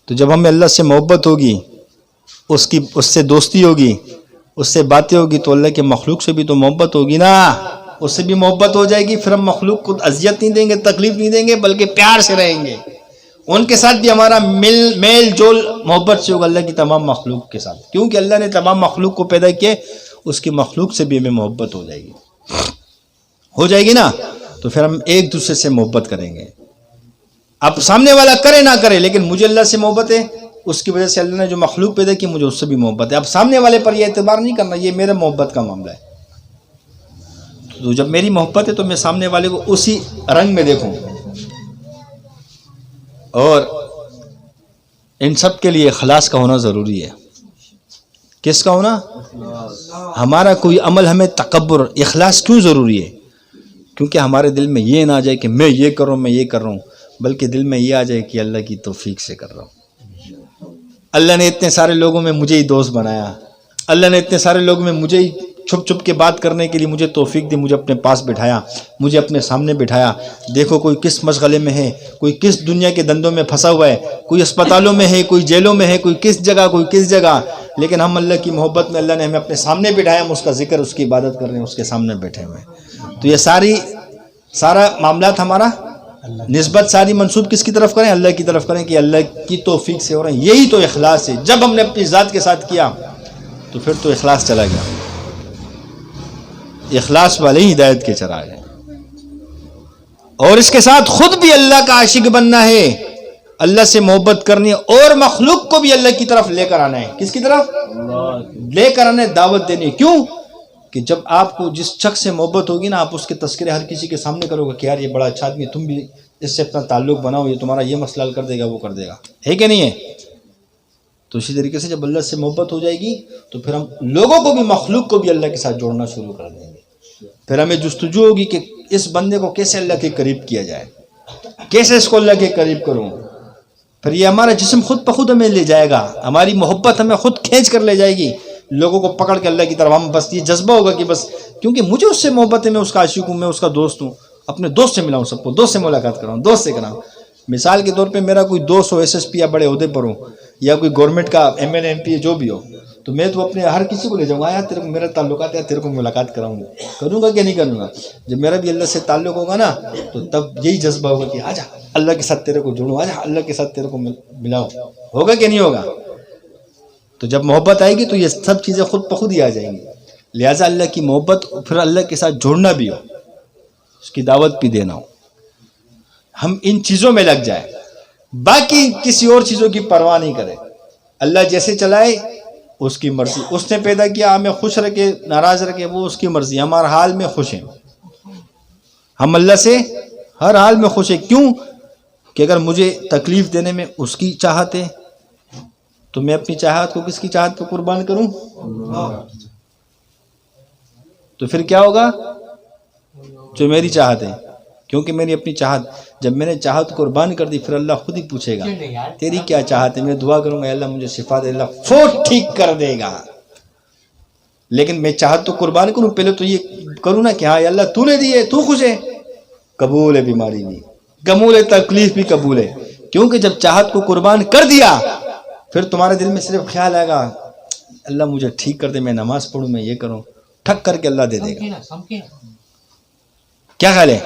تو جب ہمیں اللہ سے محبت ہوگی، اس سے دوستی ہوگی، اس سے باتیں ہوگی، تو اللہ کے مخلوق سے بھی تو محبت ہوگی نا۔ اس سے بھی محبت ہو جائے گی، پھر ہم مخلوق کو اذیت نہیں دیں گے، تکلیف نہیں دیں گے، بلکہ پیار سے رہیں گے، ان کے ساتھ بھی ہمارا میل جول محبت سے ہوگا اللہ کی تمام مخلوق کے ساتھ، کیونکہ اللہ نے تمام مخلوق کو پیدا کیا، اس کی مخلوق سے بھی ہمیں محبت ہو جائے گی نا، تو پھر ہم ایک دوسرے سے محبت کریں گے۔ اب سامنے والا کرے نہ کرے، لیکن مجھے اللہ سے محبت ہے، اس کی وجہ سے اللہ نے جو مخلوق پیدا کی مجھے اس سے بھی محبت ہے۔ اب سامنے والے پر یہ اعتبار نہیں کرنا یہ میرے محبت کا معاملہ ہے، تو جب میری محبت ہے تو میں سامنے والے کو اسی رنگ میں دیکھوں۔ اور ان سب کے لیے اخلاص کا ہونا ضروری ہے۔ کس کا ہونا؟ ہمارا کوئی عمل ہمیں تکبر، اخلاص کیوں ضروری ہے؟ کیونکہ ہمارے دل میں یہ نہ آ جائے کہ میں یہ کر رہا ہوں، میں یہ کر رہا ہوں، بلکہ دل میں یہ آ جائے کہ اللہ کی توفیق سے کر رہا ہوں۔ اللہ نے اتنے سارے لوگوں میں مجھے ہی دوست بنایا، اللہ نے اتنے سارے لوگوں میں مجھے ہی چھپ چھپ کے بات کرنے کے لیے مجھے توفیق دی، مجھے اپنے پاس بٹھایا، مجھے اپنے سامنے بٹھایا۔ دیکھو کوئی کس مشغلے میں ہے، کوئی کس دنیا کے دندوں میں پھنسا ہوا ہے، کوئی اسپتالوں میں ہے، کوئی جیلوں میں ہے، کوئی کس جگہ، کوئی کس جگہ، لیکن ہم اللہ کی محبت میں اللہ نے ہمیں اپنے سامنے بٹھایا، ہم اس کا ذکر، اس کی عبادت کر رہے ہیں، اس کے سامنے بیٹھے ہوئے ہیں۔ تو یہ سارا معاملات ہمارا نسبت ساری منسوب کس کی طرف کریں؟ اللہ کی طرف کریں، کہ اللہ کی توفیق سے ہو رہے ہیں۔ یہی تو اخلاص ہے۔ جب ہم نے اپنی ذات کے ساتھ کیا تو پھر تو اخلاص چلا گیا۔ اخلاص والے ہی ہدایت کے چراغ ہیں۔ اور اس کے ساتھ خود بھی اللہ کا عاشق بننا ہے، اللہ سے محبت کرنی ہے، اور مخلوق کو بھی اللہ کی طرف لے کر آنا ہے۔ کس کی طرف لے کر آنا ہے؟ دعوت دینی ہے۔ کیوں؟ کہ جب آپ کو جس شخص سے محبت ہوگی نا، آپ اس کے تذکرے ہر کسی کے سامنے کرو گے کہ یار یہ بڑا اچھا آدمی ہے، تم بھی اس سے اپنا تعلق بناؤ، یہ تمہارا یہ مسئلہ حل کر دے گا، وہ کر دے گا، ہے کہ نہیں ہے؟ تو اسی طریقے سے جب اللہ سے محبت ہو جائے گی تو پھر ہم لوگوں کو بھی، مخلوق کو بھی اللہ کے ساتھ جوڑنا شروع کر دیں گے۔ پھر ہمیں جستجو ہوگی کہ اس بندے کو کیسے اللہ کے قریب کیا جائے، کیسے اس کو اللہ کے قریب کروں۔ پھر یہ ہمارا جسم خود بخود ہمیں لے جائے گا، ہماری محبت ہمیں خود کھینچ کر لے جائے گی لوگوں کو پکڑ کے اللہ کی طرف۔ ہم بس یہ جذبہ ہوگا کہ بس کیونکہ مجھے اس سے محبت ہے، میں اس کا عاشق ہوں، میں اس کا دوست ہوں، اپنے دوست سے ملاؤں، سب کو دوست سے ملاقات کراؤں، دوست سے کراؤں۔ مثال کے طور پہ میرا کوئی دوست ہو، ایس ایس پی یا بڑے عہدے پر ہو، یا کوئی گورنمنٹ کا M L A, M P جو بھی ہو، تو میں تو اپنے ہر کسی کو لے جاؤں گا، یار تیرے کو میرا تعلقات ہے، تیرے کو ملاقات کراؤں گا، کروں گا کہ نہیں کروں گا؟ جب میرا بھی اللہ سے تعلق ہوگا نا تو تب یہی جذبہ ہوگا کہ آجا اللہ کے ساتھ تیرے کو جوڑوں، آجا اللہ کے ساتھ تیرے کو ملاؤں، ہوگا کہ نہیں ہوگا؟ تو جب محبت آئے گی تو یہ سب چیزیں خود بخود ہی آ جائیں گی۔ لہٰذا اللہ کی محبت، پھر اللہ کے ساتھ جوڑنا بھی ہو، اس کی دعوت بھی دینا ہو، ہم ان چیزوں میں لگ جائیں، باقی کسی اور چیزوں کی پرواہ نہیں کرے۔ اللہ جیسے چلائے اس کی مرضی، اس نے پیدا کیا، ہمیں خوش رکھے ناراض رکھے وہ اس کی مرضی، ہم ہر حال میں خوش ہیں، ہم اللہ سے ہر حال میں خوش ہیں۔ کیوں؟ کہ اگر مجھے تکلیف دینے میں اس کی چاہت ہے تو میں اپنی چاہت کو کس کی چاہت کو قربان کروں؟ تو پھر کیا ہوگا؟ جو میری چاہت ہے، کیونکہ میری اپنی چاہت، جب میں نے چاہت قربان کر دی پھر اللہ خود ہی پوچھے گا تیری کیا چاہت ہے، میں دعا کروں گا اللہ مجھے شفا دے، اللہ فوٹ ٹھیک کر دے گا۔ لیکن میں چاہت تو قربان کروں، پہلے تو یہ کروں نا کہ ہاں اللہ تو نے دی ہے، تو خوش ہے، قبول ہے، بیماری بھی قبول ہے، تکلیف بھی قبول ہے، کیونکہ جب چاہت کو قربان کر دیا پھر تمہارے دل میں صرف خیال آئے گا اللہ مجھے ٹھیک کر دے، میں نماز پڑھوں، میں یہ کروں، ٹھک کر کے اللہ دے دے گا۔ کیا خیال ہے؟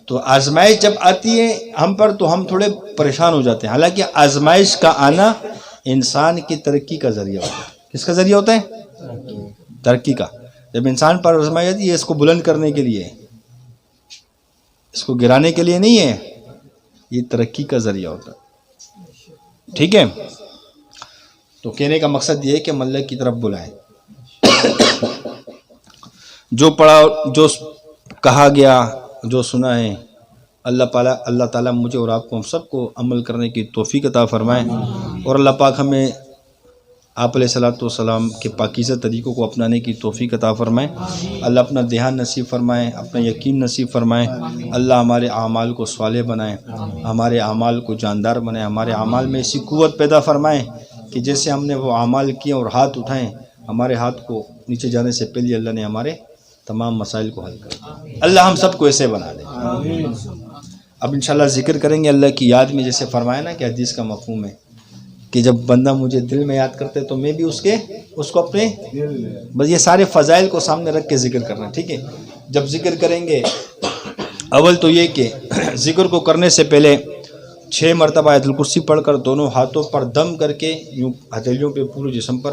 تو آزمائش جب آتی ہے ہم پر تو ہم تھوڑے پریشان ہو جاتے ہیں، حالانکہ آزمائش کا آنا انسان کی ترقی کا ذریعہ ہوتا ہے۔ کس کا ذریعہ ہوتا ہے؟ ترقی کا۔ جب انسان پر آزمائش آتی ہے اس کو بلند کرنے کے لیے، اس کو گرانے کے لیے نہیں ہے، یہ ترقی کا ذریعہ ہوتا ہے۔ ٹھیک ہے؟ تو کہنے کا مقصد یہ ہے کہ ہم اللہ کی طرف بلائیں، جو پڑھا، جو کہا گیا، جو سنا ہے، اللہ تعالیٰ مجھے اور آپ کو، ہم سب کو عمل کرنے کی توفیق عطا فرمائے، اور اللہ پاک ہمیں آپ علیہ الصلوۃ والسلام کے پاکیزہ طریقوں کو اپنانے کی توفیق عطا فرمائے۔ اللہ اپنا دھیان نصیب فرمائے، اپنا یقین نصیب فرمائے۔ اللہ ہمارے اعمال کو صالح بنائے، ہمارے اعمال کو جاندار بنائے، ہمارے اعمال میں ایسی قوت پیدا فرمائے کہ جیسے ہم نے وہ اعمال کیے اور ہاتھ اٹھائیں، ہمارے ہاتھ کو نیچے جانے سے پہلے اللہ نے ہمارے تمام مسائل کو حل کر دیا۔ اللہ ہم سب کو ایسے بنا دے۔ اب انشاءاللہ ذکر کریں گے اللہ کی یاد میں، جیسے فرمایا نا کہ حدیث کا مفہوم ہے کہ جب بندہ مجھے دل میں یاد کرتے تو میں بھی اس کو اپنے، بس یہ سارے فضائل کو سامنے رکھ کے ذکر کرنا، ٹھیک ہے؟ جب ذکر کریں گے اول تو یہ کہ ذکر کو کرنے سے پہلے 6 مرتبہ آیت الکرسی پڑھ کر دونوں ہاتھوں پر دم کر کے یوں ہتھیلیوں پہ پورے جسم پر